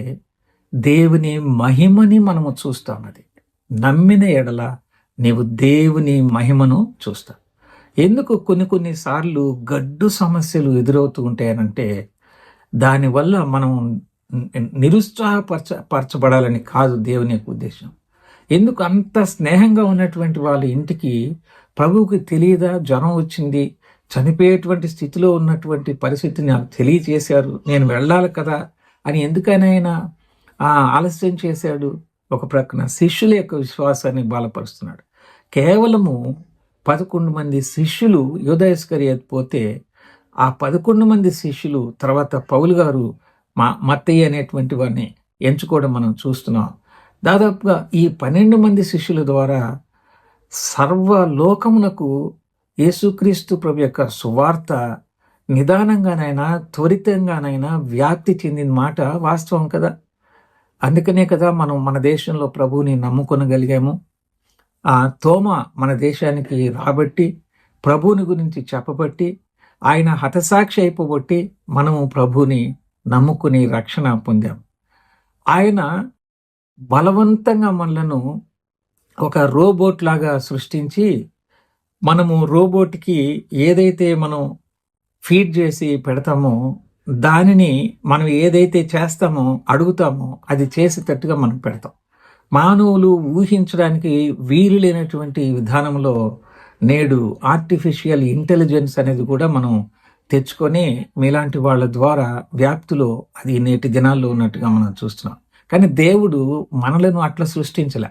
దేవుని మహిమని మనము చూస్తాం. అది నమ్మిన ఎడల నీవు దేవుని మహిమను చూస్తావు. ఎందుకు కొన్నిసార్లు గడ్డు సమస్యలు ఎదురవుతూ ఉంటాయనంటే, దానివల్ల మనం నిరుత్సాహపరచబడాలని కాదు దేవుని యొక్క ఉద్దేశం. ఎందుకు అంత స్నేహంగా ఉన్నటువంటి వాళ్ళ ఇంటికి ప్రభువుకి తెలియదా జ్వరం వచ్చింది, చనిపోయేటువంటి స్థితిలో ఉన్నటువంటి పరిస్థితిని నాకు తెలియచేశారు, నేను వెళ్ళాలి కదా అని ఎందుకైనా ఆలస్యం చేశాడు? ఒక ప్రక్కన శిష్యుల యొక్క విశ్వాసాన్ని బలపరుస్తున్నాడు. కేవలము 11 మంది శిష్యులు యూదా ఇస్కరియోతు పోతే ఆ 11 మంది శిష్యులు తర్వాత పౌలు గారు మత్తయి అనేటువంటి వారిని ఎంచుకోవడం మనం చూస్తున్నాం. దాదాపుగా ఈ 12 మంది శిష్యుల ద్వారా సర్వలోకమునకు యేసుక్రీస్తు ప్రభు యొక్క సువార్త నిదానంగానైనా త్వరితంగానైనా వ్యాప్తి చెందిన మాట వాస్తవం కదా. అందుకనే కదా మనం మన దేశంలో ప్రభువుని నమ్ముకొనగలిగాము. ఆ తోమ మన దేశానికి రాబట్టి, ప్రభువుని గురించి చెప్పబట్టి, ఆయన హతసాక్షి అయిపోబట్టి మనము ప్రభువుని నమ్ముకుని రక్షణ పొందాం. ఆయన బలవంతంగా మనలను ఒక రోబోట్ లాగా సృష్టించి, మనము రోబోట్కి ఏదైతే మనం ఫీడ్ చేసి పెడతామో దానిని మనం ఏదైతే చేస్తామో అడుగుతామో అది చేసేటట్టుగా మనం పెడతాం. మానవులు ఊహించడానికి వీలు లేనటువంటి విధానంలో నేడు ఆర్టిఫిషియల్ ఇంటెలిజెన్స్ అనేది కూడా మనం తెచ్చుకొని మీలాంటి వాళ్ళ ద్వారా వ్యాప్తిలో అది నేటి దినాల్లో ఉన్నట్టుగా మనం చూస్తున్నాం. కానీ దేవుడు మనలను అట్లా సృష్టించలే.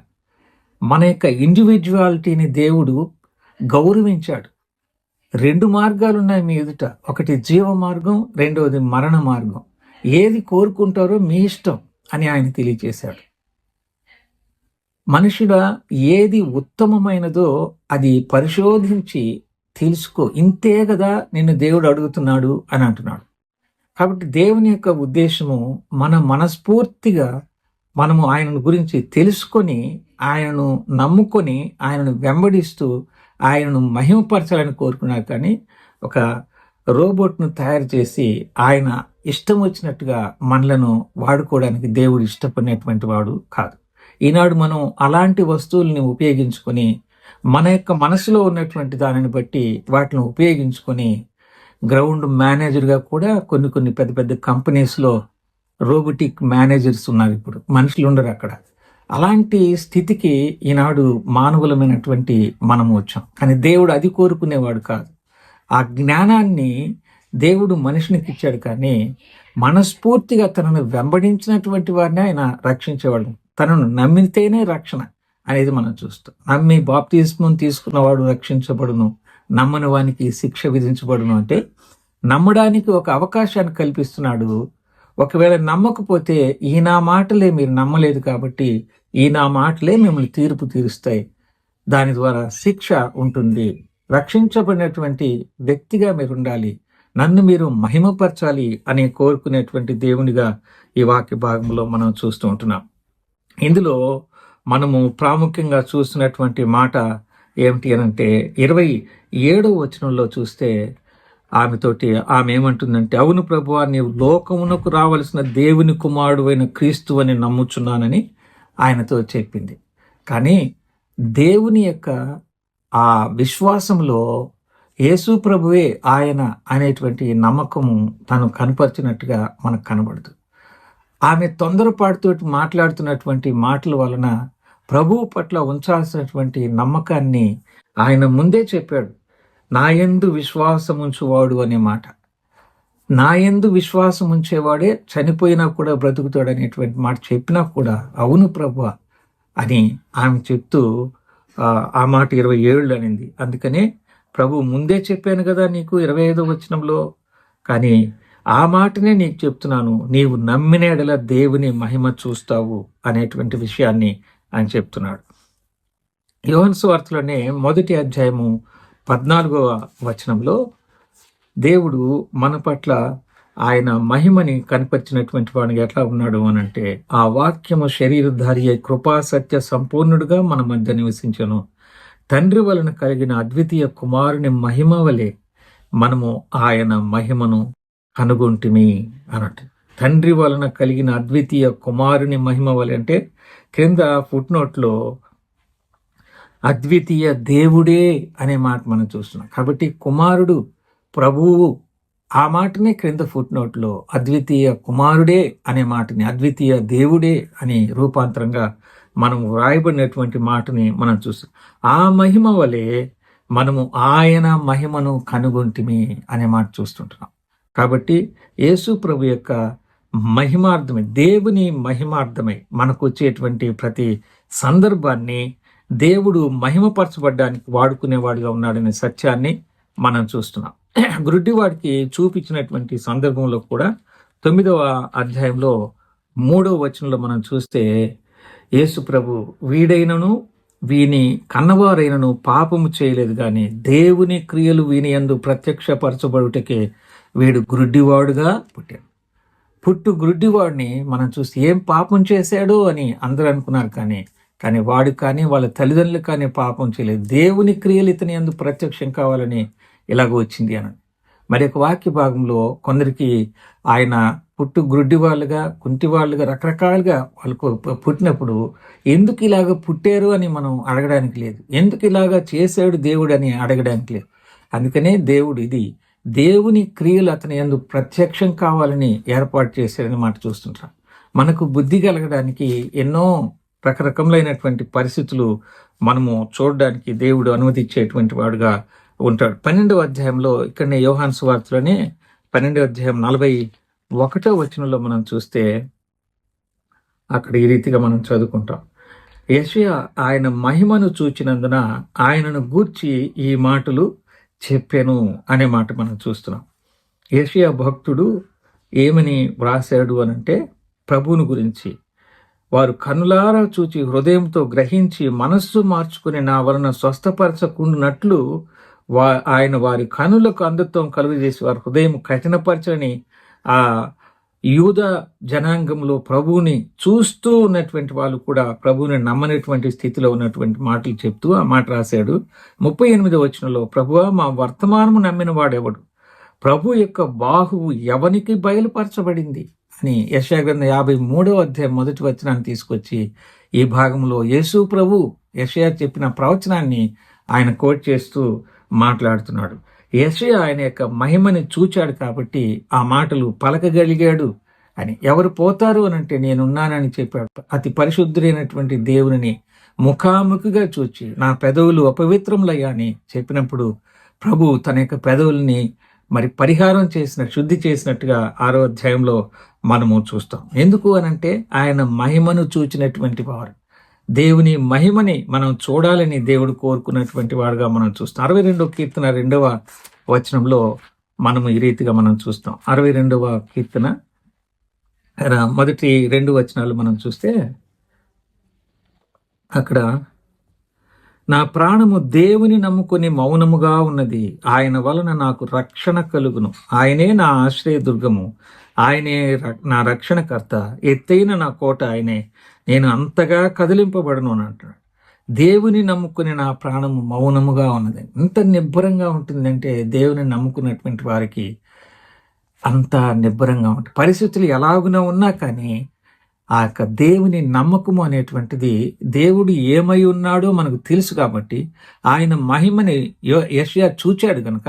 మన యొక్క ఇండివిజువాలిటీని దేవుడు గౌరవించాడు. 2 మార్గాలు ఉన్నాయి మీ ఎదుట, ఒకటి జీవ మార్గం, రెండవది మరణ మార్గం. ఏది కోరుకుంటారో మీ ఇష్టం అని ఆయన తెలియచేశాడు. మనిషిగా ఏది ఉత్తమమైనదో అది పరిశోధించి తెలుసుకో, ఇంతే కదా నిన్ను దేవుడు అడుగుతున్నాడు అని అంటున్నాడు. కాబట్టి దేవుని యొక్క ఉద్దేశము మన మనస్ఫూర్తిగా మనము ఆయనను గురించి తెలుసుకొని, ఆయనను నమ్ముకొని, ఆయనను వెంబడిస్తూ, ఆయనను మహిమపరచాలని కోరుకున్నారు. కానీ ఒక రోబోట్ను తయారు చేసి ఆయన ఇష్టం వచ్చినట్టుగా మనలను వాడుకోవడానికి దేవుడు ఇష్టపడినటువంటి వాడు కాదు. ఈనాడు మనం అలాంటి వస్తువుల్ని ఉపయోగించుకొని, మన యొక్క మనసులో ఉన్నటువంటి దానిని బట్టి వాటిని ఉపయోగించుకొని, గ్రౌండ్ మేనేజర్గా కూడా కొన్ని కొన్ని పెద్ద పెద్ద కంపెనీస్లో రోబోటిక్ మేనేజర్స్ ఉన్నారు. ఇప్పుడు మనుషులు ఉండరు అక్కడ. అలాంటి స్థితికి ఈనాడు మానవులమైనటువంటి మనము వచ్చాం. కానీ దేవుడు అది కోరుకునేవాడు కాదు. ఆ జ్ఞానాన్ని దేవుడు మనిషినికి ఇచ్చాడు. కానీ మనస్ఫూర్తిగా తనను వెంబడించినటువంటి వారిని ఆయన రక్షించేవాడు. తనను నమ్మితేనే రక్షణ అనేది మనం చూస్తాం. నమ్మి బాప్తిస్మం తీసుకున్నవాడు రక్షించబడును, నమ్మని వానికి శిక్ష విధించబడును అంటే నమ్మడానికి ఒక అవకాశాన్ని కల్పిస్తున్నాడు. ఒకవేళ నమ్మకపోతే ఈ నా మాటలే మీరు నమ్మలేదు కాబట్టి ఈ నా మాటలే మిమ్మల్ని తీర్పు తీరుస్తాయి, దాని ద్వారా శిక్ష ఉంటుంది, రక్షించబడినటువంటి వ్యక్తిగా మీరు ఉండాలి, నన్ను మీరు మహిమపరచాలి అని కోరుకునేటువంటి దేవునిగా ఈ వాక్య భాగంలో మనం చూస్తూ ఉంటున్నాం. ఇందులో మనము ప్రాముఖ్యంగా చూస్తున్నటువంటి మాట ఏమిటి అనంటే 27వ వచనంలో చూస్తే ఆమె ఏమంటుందంటే, అవును ప్రభువా, నీవు లోకమునకు రావలసిన దేవుని కుమారుడు అయిన క్రీస్తు అని నమ్ముచున్నానని ఆయనతో చెప్పింది. కానీ దేవుని యొక్క ఆ విశ్వాసంలో యేసు ప్రభువే ఆయన అనేటువంటి నమ్మకము తను కనపరిచినట్టుగా మనకు కనబడదు. ఆమె తొందరపాటుతో మాట్లాడుతున్నటువంటి మాటల వలన ప్రభువు పట్ల ఉంచాల్సినటువంటి నమ్మకాన్ని ఆయన ముందే చెప్పాడు. నా యందు విశ్వాసం ఉంచువాడు అనే మాట, నా యందు విశ్వాసం ఉంచేవాడే చనిపోయినా కూడా బ్రతుకుతాడు అనేటువంటి మాట చెప్పినా కూడా అవును ప్రభువా అని ఆమె చెప్తూ ఆ మాట 27 అనింది. అందుకనే ప్రభు ముందే చెప్పాను కదా నీకు 25వ వచనంలో, కానీ ఆ మాటనే నీకు చెప్తున్నాను, నీవు నమ్మిన ఎడల దేవుని మహిమ చూస్తావు అనేటువంటి విషయాన్ని ఆయన చెప్తున్నాడు. యోహాను సువార్తలోనే 1వ అధ్యాయము 14వ వచనంలో దేవుడు మన పట్ల ఆయన మహిమని కనపరిచినటువంటి వాడిని ఎట్లా ఉన్నాడు అనంటే, ఆ వాక్యము శరీరధారి అయి కృపా సత్య సంపూర్ణుడుగా మన మధ్య నివసించను, తండ్రి వలన కలిగిన అద్వితీయ కుమారుని మహిమ వలె మనము ఆయన మహిమను కనుగొంటిమి అన్నట్టు. తండ్రి వలన కలిగిన అద్వితీయ కుమారుని మహిమ వలె అంటే క్రింద ఫుట్ నోట్లో అద్వితీయ దేవుడే అనే మాట మనం చూస్తున్నాం. కాబట్టి కుమారుడు ప్రభువు ఆ మాటనే క్రింద ఫుట్ నోట్లో అద్వితీయ కుమారుడే అనే మాటని అద్వితీయ దేవుడే అని రూపాంతరంగా మనం వ్రాయబడినటువంటి మాటని మనం చూస్తాం. ఆ మహిమ వలె మనము ఆయన మహిమను కనుగొంటిమి అనే మాట చూస్తుంటున్నాం. కాబట్టి యేసు ప్రభు యొక్క మహిమార్థమై, దేవుని మహిమార్థమై మనకు వచ్చేటువంటి ప్రతి సందర్భాన్ని దేవుడు మహిమపరచబడ్డానికి వాడుకునేవాడుగా ఉన్నాడనే సత్యాన్ని మనం చూస్తున్నాం. గుడ్డివాడికి చూపించినటువంటి సందర్భంలో కూడా 9వ అధ్యాయంలో 3వ వచనంలో మనం చూస్తే యేసు ప్రభు వీడైనను వీని కన్నవారైనను పాపము చేయలేదు, కానీ దేవుని క్రియలు వీని యందు ప్రత్యక్షపరచబడుటకే వీడు గుడ్డివాడుగా పుట్టాడు. గుడ్డివాడిని మనం చూస్తే ఏం పాపం చేశాడో అని అందరూ అనుకున్నారు. కానీ వాడు కానీ వాళ్ళ తల్లిదండ్రులు కానీ పాపం చేయలేదు, దేవుని క్రియలు ఇతని యందు ప్రత్యక్షం కావాలని ఇలాగ వచ్చింది అని. మరి ఒక వాక్య భాగంలో కొందరికి ఆయన గుడ్డి వాళ్ళుగా, కుంటి వాళ్ళుగా, రకరకాలుగా వాళ్ళకు పుట్టినప్పుడు ఎందుకు ఇలాగ పుట్టారు అని మనం అడగడానికి లేదు, ఎందుకు ఇలాగ చేశాడు దేవుడు అని అడగడానికి లేదు. అందుకనే దేవుడు ఇది దేవుని క్రియలు అతని యందు ప్రత్యక్షం కావాలని ఏర్పాటు చేశాడని మాట చూస్తుంటాం. మనకు బుద్ధి కలగడానికి ఎన్నో రకరకములైనటువంటి పరిస్థితులు మనము చూడడానికి దేవుడు అనుమతించేటువంటి వాడుగా ఉంటాడు. 12వ అధ్యాయంలో ఇక్కడనే యోహాను సువార్తలోనే 12వ అధ్యాయం 41వ వచనంలో మనం చూస్తే అక్కడ ఈ రీతిగా మనం చదువుకుంటాం. యెషయా ఆయన మహిమను చూచినందున ఆయనను గూర్చి ఈ మాటలు చెప్పాను అనే మాట మనం చూస్తున్నాం. యెషయా భక్తుడు ఏమని వ్రాసాడు అనంటే ప్రభువుని గురించి, వారు కనులారా చూచి హృదయంతో గ్రహించి మనస్సు మార్చుకుని నా వలన స్వస్థపరచకుండానట్లు ఆయన వారి కనులకు అంధత్వం కలుగజేసి వారి హృదయం కఠినపరచని ఆ యూద జనాంగంలో ప్రభువుని చూస్తూ ఉన్నటువంటి వాళ్ళు కూడా ప్రభువుని నమ్మనటువంటి స్థితిలో ఉన్నటువంటి మాటలు చెప్తూ ఆ మాట రాశాడు. 38వ వచనంలో, ప్రభువా మా వర్తమానము నమ్మిన వాడెవడు, ప్రభు యొక్క బాహువు ఎవనికి బయలుపరచబడింది అని యెషయా గ్రంథం 53వ అధ్యాయం 1వ వచనాన్ని తీసుకొచ్చి ఈ భాగంలో యేసు ప్రభు యెషయా చెప్పిన ప్రవచనాన్ని ఆయన కోట్ చేస్తూ మాట్లాడుతున్నాడు. యెషయా ఆయన యొక్క మహిమని చూచాడు కాబట్టి ఆ మాటలు పలకగలిగాడు అని. ఎవరు పోతారు అని అంటే నేనున్నానని చెప్పాడు. అతి పరిశుద్ధుడైనటువంటి దేవుని ముఖాముఖిగా చూచి నా పెదవులు అపవిత్రములయ్యా అని చెప్పినప్పుడు ప్రభు తన యొక్క పెదవుల్ని మరి పరిహారం శుద్ధి చేసినట్టుగా 6వ అధ్యాయంలో మనము చూస్తాం. ఎందుకు అనంటే ఆయన మహిమను చూచినటువంటి వారు, దేవుని మహిమని మనం చూడాలని దేవుడు కోరుకున్నటువంటి వాడుగా మనం చూస్తాం. 62వ కీర్తన 2వ వచనంలో మనము ఈ రీతిగా మనం చూస్తాం. 62వ కీర్తన మొదటి 2 వచనాలు మనం చూస్తే అక్కడ, నా ప్రాణము దేవుని నమ్ముకొని మౌనముగా ఉన్నది, ఆయన వలన నాకు రక్షణ కలుగును, ఆయనే నా ఆశ్రయదుర్గము, ఆయనే నా రక్షణకర్త, ఎత్తైన నా కోట ఆయనే, నేను అంతగా కదిలింపబడను అని అంటాడు. దేవుని నమ్ముకుని నా ప్రాణము మౌనముగా ఉన్నది. ఎంత నిబ్బరంగా ఉంటుందంటే దేవుని నమ్ముకున్నటువంటి వారికి అంత నిబ్బరంగా ఉంటుంది. పరిస్థితులు ఎలాగునా ఉన్నా కానీ ఆ యొక్క దేవుని నమ్మకము అనేటువంటిది, దేవుడు ఏమై ఉన్నాడో మనకు తెలుసు కాబట్టి ఆయన మహిమని యెషయా చూచాడు కనుక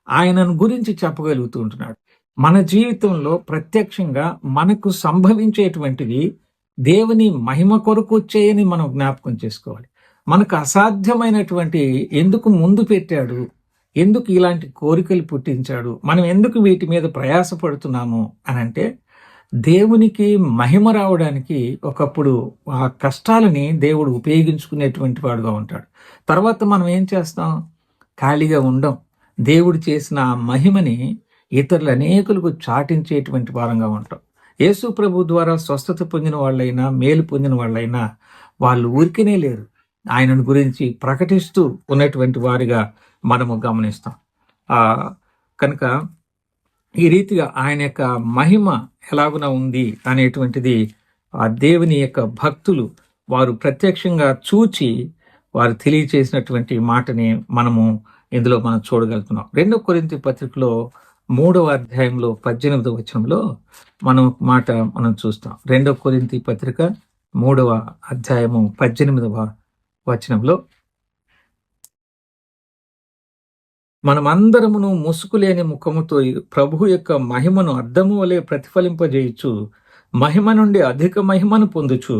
ఆయనను గురించి చెప్పగలుగుతూ ఉంటున్నాడు. మన జీవితంలో ప్రత్యక్షంగా మనకు సంభవించేటువంటివి దేవుని మహిమ కొరకు వచ్చాయని మనం జ్ఞాపకం చేసుకోవాలి. మనకు అసాధ్యమైనటువంటి ఎందుకు ముందు పెట్టాడు, ఎందుకు ఇలాంటి కోరికలు పుట్టించాడు, మనం ఎందుకు వీటి మీద ప్రయాసపడుతున్నాము అని అంటే, దేవునికి మహిమ రావడానికి ఒకప్పుడు ఆ కష్టాలని దేవుడు ఉపయోగించుకునేటువంటి వాడుగా ఉంటాడు. తర్వాత మనం ఏం చేస్తాం, ఖాళీగా ఉండం. దేవుడు చేసిన ఆ మహిమని ఇతరులు అనేకులకు చాటించేటువంటి వారంగా ఉంటాం. యేసు ప్రభు ద్వారా స్వస్థత పొందిన వాళ్ళైనా మేలు పొందిన వాళ్ళైనా వాళ్ళు ఊరికనే లేరు, ఆయనను గురించి ప్రకటిస్తూ ఉన్నటువంటి వారిగా మనము గమనిస్తాం. కనుక ఈ రీతిగా ఆయన యొక్క మహిమ ఎలాగున ఉంది అనేటువంటిది ఆ దేవుని యొక్క భక్తులు వారు ప్రత్యక్షంగా చూచి వారు తెలియచేసినటువంటి మాటని మనము ఇందులో మనం చూడగలుగుతున్నాం. 2 కొరింథీ పత్రికలో 3వ అధ్యాయంలో 18వ వచనంలో మనం మాట మనం చూస్తాం. 2 కొరింథీ పత్రిక 3వ అధ్యాయము 18వ వచనంలో, మనమందరమును ముసుకులేని ముఖముతో ప్రభు యొక్క మహిమను అద్దము వలె ప్రతిఫలింపజేయచ్చు, మహిమ నుండి అధిక మహిమను పొందుచు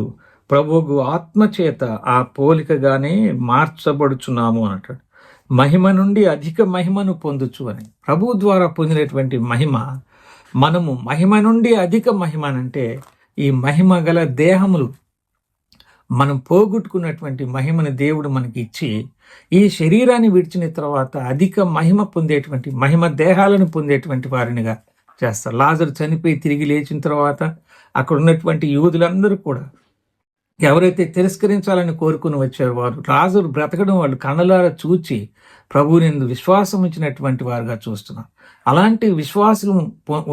ప్రభువు ఆత్మచేత ఆ పోలికగానే మార్చబడుచున్నాము అంటాడు. మహిమ నుండి అధిక మహిమను పొందుచు అని ప్రభువు ద్వారా పొందినటువంటి మహిమ, మనము మహిమ నుండి అధిక మహిమ అంటే ఈ మహిమ గల దేహములు మనం పోగొట్టుకున్నటువంటి మహిమను దేవుడు మనకి ఇచ్చి ఈ శరీరాన్ని విడిచిన తర్వాత అధిక మహిమ పొందేటువంటి మహిమ దేహాలను పొందేటువంటి వారినిగా చేస్తారు. లాజరు చనిపోయి తిరిగి లేచిన తర్వాత అక్కడ ఉన్నటువంటి యూదులందరూ కూడా ఎవరైతే తిరస్కరించాలని కోరుకుని వచ్చారో వారు లాజరు బ్రతకడం వాళ్ళు కళ్ళలారా చూచి ప్రభువుని విశ్వాసం ఉంచినటువంటి వారుగా చూస్తున్నారు. అలాంటి విశ్వాసం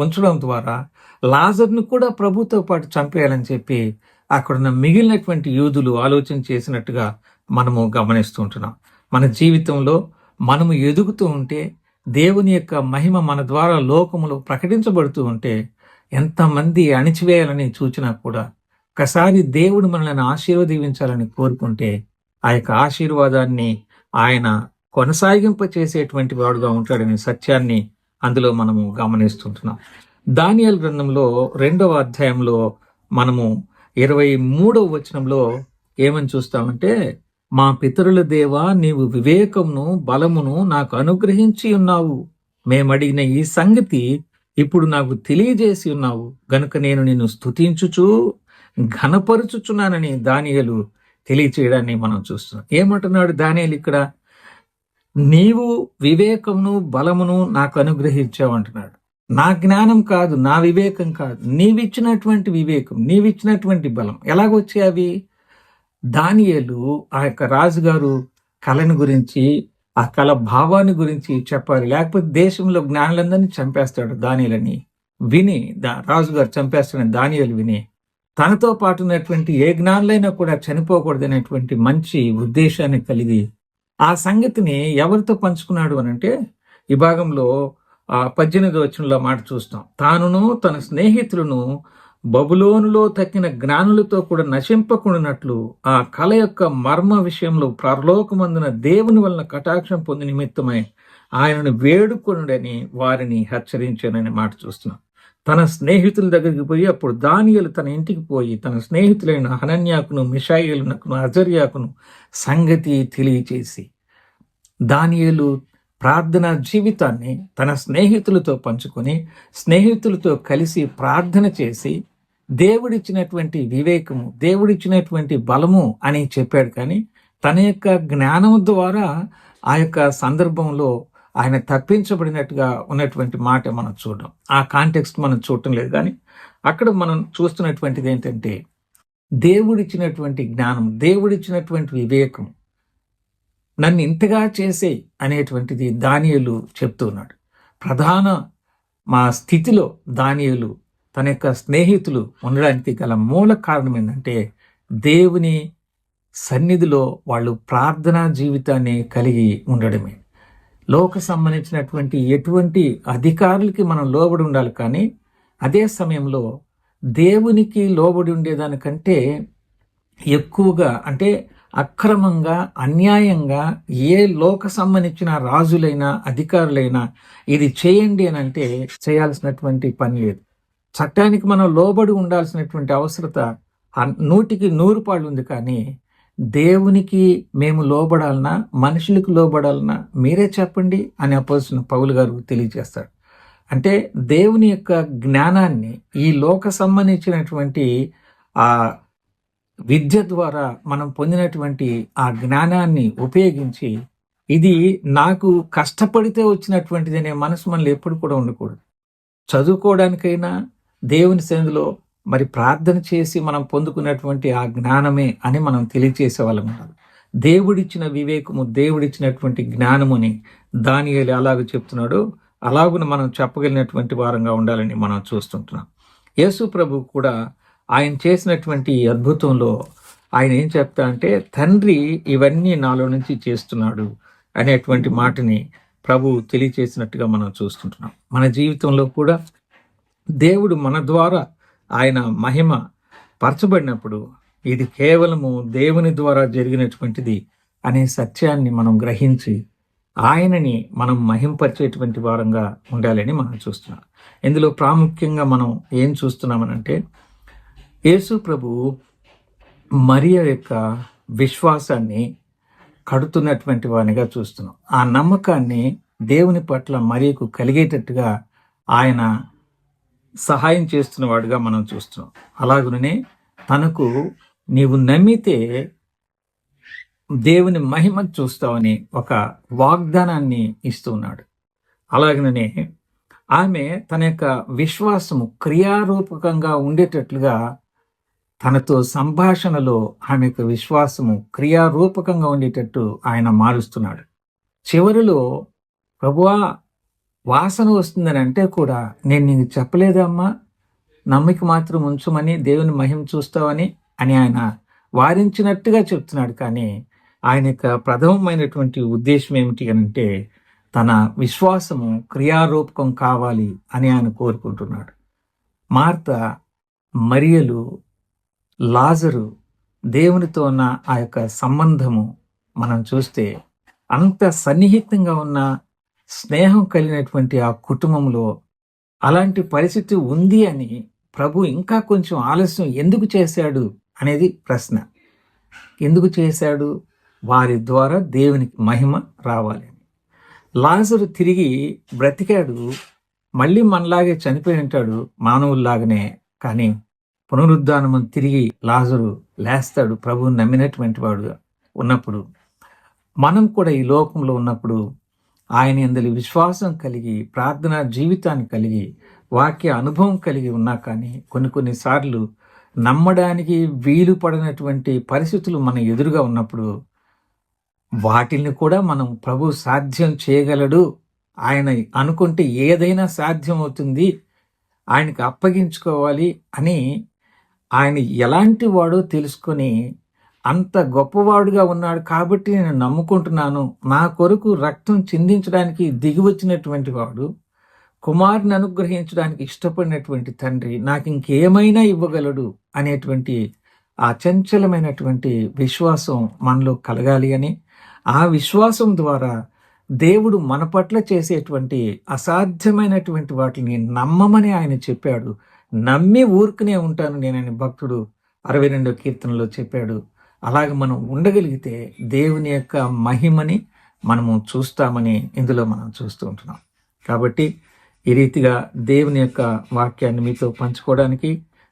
ఉంచడం ద్వారా లాజర్ను కూడా ప్రభుతో పాటు చంపేయాలని చెప్పి అక్కడున్న మిగిలినటువంటి యూదులు ఆలోచన చేసినట్టుగా మనము గమనిస్తూ ఉంటున్నాం. మన జీవితంలో మనము ఎదుగుతూ ఉంటే, దేవుని యొక్క మహిమ మన ద్వారా లోకములో ప్రకటించబడుతూ ఉంటే, ఎంతమంది అణిచివేయాలని చూచినా కూడా ఒకసారి దేవుడు మనల్ని ఆశీర్వదించాలని కోరుకుంటే ఆ యొక్క ఆశీర్వాదాన్ని ఆయన కొనసాగింప చేసేటువంటి వాడుగా ఉంటాడనే సత్యాన్ని అందులో మనము గమనిస్తుంటున్నాం. దానియేలు గ్రంథంలో 2వ అధ్యాయంలో మనము 23వ వచనంలో ఏమని చూస్తామంటే, మా పితరుల దేవా, నీవు వివేకమును బలమును నాకు అనుగ్రహించి ఉన్నావు, మేమడిగిన ఈ సంగతి ఇప్పుడు నాకు తెలియజేసి ఉన్నావు గనుక నేను నిన్ను స్తుతించుచు ఘనపరుచుచున్నానని దానియేలు తెలియచేయడాన్ని మనం చూస్తున్నాం. ఏమంటున్నాడు దానియేలు ఇక్కడ? నీవు వివేకమును బలమును నాకు అనుగ్రహించావు అంటున్నాడు. నా జ్ఞానం కాదు, నా వివేకం కాదు, నీవిచ్చినటువంటి వివేకం, నీవిచ్చినటువంటి బలం. ఎలాగొచ్చాయి అవి? దానియేలు ఆ యొక్క రాజుగారు కళను గురించి, ఆ కళ భావాన్ని గురించి చెప్పాలి. లేకపోతే దేశంలో జ్ఞానులందరినీ చంపేస్తాడు దానియేలని విని, రాజుగారు చంపేస్తాడని దానియేలు విని, తనతో పాటు ఉన్నటువంటి ఏ జ్ఞానులైనా కూడా చనిపోకూడదనేటువంటి మంచి ఉద్దేశాన్ని కలిగి ఆ సంగతిని ఎవరితో పంచుకున్నాడు అనంటే, ఈ భాగంలో 18వ వచనంలో మాట చూస్తాం. తానును తన స్నేహితులను బబులోనులో తక్కిన జ్ఞానులతో కూడా నశింపకుండానట్లు ఆ కళ యొక్క మర్మ విషయంలో పరలోకమందున దేవుని వలన కటాక్షం పొంది నిమిత్తమై ఆయనను వేడుకొనుడని వారిని హెచ్చరించానని మాట చూస్తున్నాం. తన స్నేహితుల దగ్గరికి పోయి, అప్పుడు దానియేలు తన ఇంటికి పోయి తన స్నేహితులైన హనన్యాకును, మిషాయేలునకును, అజర్యాకును సంగతి తెలియచేసి, దానియేలు ప్రార్థనా జీవితాన్ని తన స్నేహితులతో పంచుకొని, స్నేహితులతో కలిసి ప్రార్థన చేసి, దేవుడిచ్చినటువంటి వివేకము, దేవుడిచ్చినటువంటి బలము అని చెప్పాడు. కానీ తన యొక్క జ్ఞానం ద్వారా ఆ యొక్క సందర్భంలో ఆయన తప్పించబడినట్టుగా ఉన్నటువంటి మాట మనం చూడడం, ఆ కాంటెక్స్ట్ మనం చూడటం లేదు. కానీ అక్కడ మనం చూస్తున్నటువంటిది ఏంటంటే, దేవుడిచ్చినటువంటి జ్ఞానం, దేవుడిచ్చినటువంటి వివేకం నన్ను ఇంతగా చేసే అనేటువంటిది దానియేలు చెప్తూ ఉన్నాడు. ప్రధాన మా స్థితిలో దానియేలు తన యొక్క స్నేహితులు ఉండడానికి గల మూల కారణం ఏంటంటే, దేవుని సన్నిధిలో వాళ్ళు ప్రార్థనా జీవితాన్ని కలిగి ఉండడమే. లోక సంబంధించినటువంటి ఎటువంటి అధికారులకి మనం లోబడి ఉండాలి, కానీ అదే సమయంలో దేవునికి లోబడి ఉండేదానికంటే ఎక్కువగా, అంటే అక్రమంగా, అన్యాయంగా ఏ లోక సంబంధించిన రాజులైనా అధికారులైనా ఇది చేయండి అని అంటే చేయాల్సినటువంటి పని లేదు. చట్టానికి మనం లోబడి ఉండాల్సినటువంటి అవసరత 100కి 100 పాళ్ళు ఉంది. కానీ దేవునికి మేము లోబడాలన్నా, మనుషులకు లోబడాలన్నా మీరే చెప్పండి అని అపోస్తలుడైన పౌలు గారు తెలియజేస్తాడు. అంటే దేవుని యొక్క జ్ఞానాన్ని, ఈ లోక సంబంధించినటువంటి ఆ విద్య ద్వారా మనం పొందినటువంటి ఆ జ్ఞానాన్ని ఉపయోగించి, ఇది నాకు కష్టపడితే వచ్చినటువంటిది అనే మనసు మనలో ఎప్పుడు కూడా ఉండకూడదు. చదువుకోవడానికైనా దేవుని సన్నిధిలో మరి ప్రార్థన చేసి మనం పొందుకున్నటువంటి ఆ జ్ఞానమే అని మనం తెలియచేసే వాళ్ళం ఉండాలి. దేవుడిచ్చిన వివేకము, దేవుడిచ్చినటువంటి జ్ఞానముని దానియేలు అలాగ చెప్తున్నాడు, అలాగున మనం చెప్పగలిగినటువంటి వారంగా ఉండాలని మనం చూస్తుంటున్నాం. యేసు ప్రభు కూడా ఆయన చేసినటువంటి అద్భుతంలో ఆయన ఏం చెప్తా అంటే, తండ్రి ఇవన్నీ నాలో నుంచి చేస్తున్నాడు అనేటువంటి మాటని ప్రభు తెలియచేసినట్టుగా మనం చూస్తుంటున్నాం. మన జీవితంలో కూడా దేవుడు మన ద్వారా ఆయన మహిమ పరచబడినప్పుడు ఇది కేవలము దేవుని ద్వారా జరిగినటువంటిది అనే సత్యాన్ని మనం గ్రహించి ఆయనని మనం మహింపరిచేటువంటి వారంగా ఉండాలని మనం చూస్తున్నాం. ఇందులో ప్రాముఖ్యంగా మనం ఏం చూస్తున్నామనంటే, యేసు ప్రభు మరియ యొక్క విశ్వాసాన్ని కడుతున్నటువంటి వానిగా చూస్తున్నాం. ఆ నమ్మకాన్ని దేవుని పట్ల మరియకు కలిగేటట్టుగా ఆయన సహాయం చేస్తున్నవాడుగా మనం చూస్తున్నాం. అలాగునే తనకు నీవు నమ్మితే దేవుని మహిమ చూస్తావని ఒక వాగ్దానాన్ని ఇస్తున్నాడు. అలాగనే ఆమె తన యొక్క విశ్వాసము క్రియారూపకంగా ఉండేటట్లుగా తనతో సంభాషణలో ఆమె యొక్క విశ్వాసము క్రియారూపకంగా ఉండేటట్టు ఆయన మారుస్తున్నాడు. చివరిలో ప్రభువా వాసన వస్తుందని అంటే కూడా, నేను నీకు చెప్పలేదమ్మా, నమ్మిక మాత్రం ఉంచమని, దేవుని మహిమ చూస్తావని అని ఆయన వారించినట్టుగా చెప్తున్నాడు. కానీ ఆయన యొక్క ప్రథమమైనటువంటి ఉద్దేశం ఏమిటి అంటే, తన విశ్వాసము క్రియారూపకం కావాలి అని ఆయన కోరుకుంటున్నాడు. మార్త, మరియలు, లాజరు దేవునితో ఉన్న ఆ యొక్క సంబంధము మనం చూస్తే, అంత సన్నిహితంగా ఉన్న స్నేహం కలిగినటువంటి ఆ కుటుంబంలో అలాంటి పరిస్థితి ఉంది అని ప్రభు ఇంకా కొంచెం ఆలస్యం ఎందుకు చేశాడు అనేది ప్రశ్న. ఎందుకు చేశాడు? వారి ద్వారా దేవునికి మహిమ రావాలి. లాజరు తిరిగి బ్రతికాడు, మళ్ళీ మనలాగే చనిపోయి ఉంటాడు మానవుల్లాగానే. కానీ పునరుద్ధానము తిరిగి లాజరు లేస్తాడు ప్రభువుని నమ్మినటువంటి వాడు ఉన్నప్పుడు. మనం కూడా ఈ లోకంలో ఉన్నప్పుడు ఆయన యందలి విశ్వాసం కలిగి, ప్రార్థనా జీవితాన్ని కలిగి, వాక్య అనుభవం కలిగి ఉన్నా కానీ కొన్నిసార్లు నమ్మడానికి వీలు పడినటువంటి పరిస్థితులు మన ఎదురుగా ఉన్నప్పుడు వాటిని కూడా మనం ప్రభు సాధ్యం చేయగలడు, ఆయన అనుకుంటే ఏదైనా సాధ్యం అవుతుంది, ఆయనకు అప్పగించుకోవాలి అని ఆయన ఎలాంటి వాడో తెలుసుకొని, అంత గొప్పవాడుగా ఉన్నాడు కాబట్టి నేను నమ్ముకుంటున్నాను, నా కొరకు రక్తం చిందించడానికి దిగివచ్చినటువంటి వాడు, కుమారుని అనుగ్రహించడానికి ఇష్టపడినటువంటి తండ్రి నాకు ఇంకేమైనా ఇవ్వగలడు అనేటువంటి ఆ చంచలమైనటువంటి విశ్వాసం మనలో కలగాలి అని, ఆ విశ్వాసం ద్వారా దేవుడు మన పట్ల చేసేటువంటి అసాధ్యమైనటువంటి వాటిని నమ్మమని ఆయన చెప్పాడు. నమ్మి ఊరుకునే ఉంటాను నేనని భక్తుడు 62వ కీర్తనలో చెప్పాడు. అలాగే మనం ఉండగలిగితే దేవుని యొక్క మహిమని మనము చూస్తామని ఇందులో మనం చూస్తూ ఉంటున్నాం. కాబట్టి ఈ రీతిగా దేవుని యొక్క వాక్యాన్ని మీతో పంచుకోవడానికి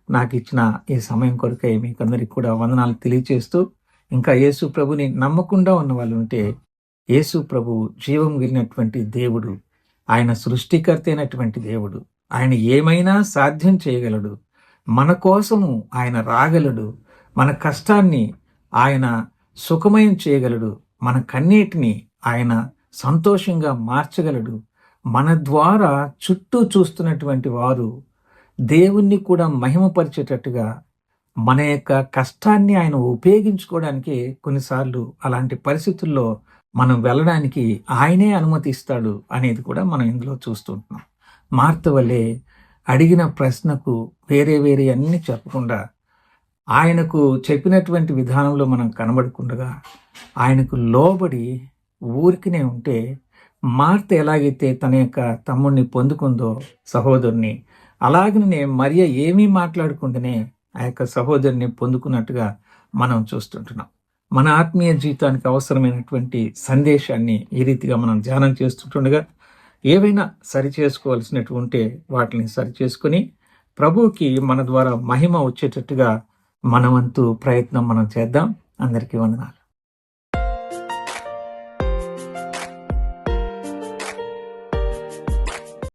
నాకు ఇచ్చిన ఈ సమయం కొరకై మీకందరికి కూడా వందనాలు తెలియచేస్తూ, ఇంకా యేసు ప్రభుని నమ్మకుండా ఉన్న వాళ్ళు ఉంటే, యేసు ప్రభు జీవం కలిగినటువంటి దేవుడు, ఆయన సృష్టికర్త అయినటువంటి దేవుడు, ఆయన ఏమైనా సాధ్యం చేయగలడు, మన కోసము ఆయన రాగలడు, మన కష్టాన్ని ఆయన సుఖమయం చేయగలడు, మన కన్నీటిని ఆయన సంతోషంగా మార్చగలడు. మన ద్వారా చుట్టూ చూస్తున్నటువంటి వారు దేవుణ్ణి కూడా మహిమపరిచేటట్టుగా మన యొక్క కష్టాన్ని ఆయన ఉపయోగించుకోవడానికి కొన్నిసార్లు అలాంటి పరిస్థితుల్లో మనం వెళ్ళడానికి ఆయనే అనుమతిస్తాడు అనేది కూడా మనం ఇందులో చూస్తుంటున్నాం. మార్త వల్లే అడిగిన ప్రశ్నకు వేరే అన్నీ చెప్పకుండా, ఆయనకు చెప్పినటువంటి విధానంలో మనం కనబడకుండా ఆయనకు లోబడి ఊరికినే ఉంటే, మార్త ఎలాగైతే తన యొక్క తమ్ముడిని పొందుకుందో సహోదరుని, అలాగనే మరియ ఏమీ మాట్లాడకుండానే ఆ యొక్క సహోదరుని పొందుకున్నట్టుగా మనం చూస్తుంటున్నాం. మన ఆత్మీయ జీవితానికి అవసరమైనటువంటి సందేశాన్ని ఈ రీతిగా మనం ధ్యానం చేస్తుంటుండగా ఏవైనా సరిచేసుకోవాల్సినట్టు ఉంటే వాటిని సరిచేసుకొని ప్రభువుకి మన ద్వారా మహిమ వచ్చేటట్టుగా మన వంతు ప్రయత్నం మనం చేద్దాం. అందరికీ వందనాలు.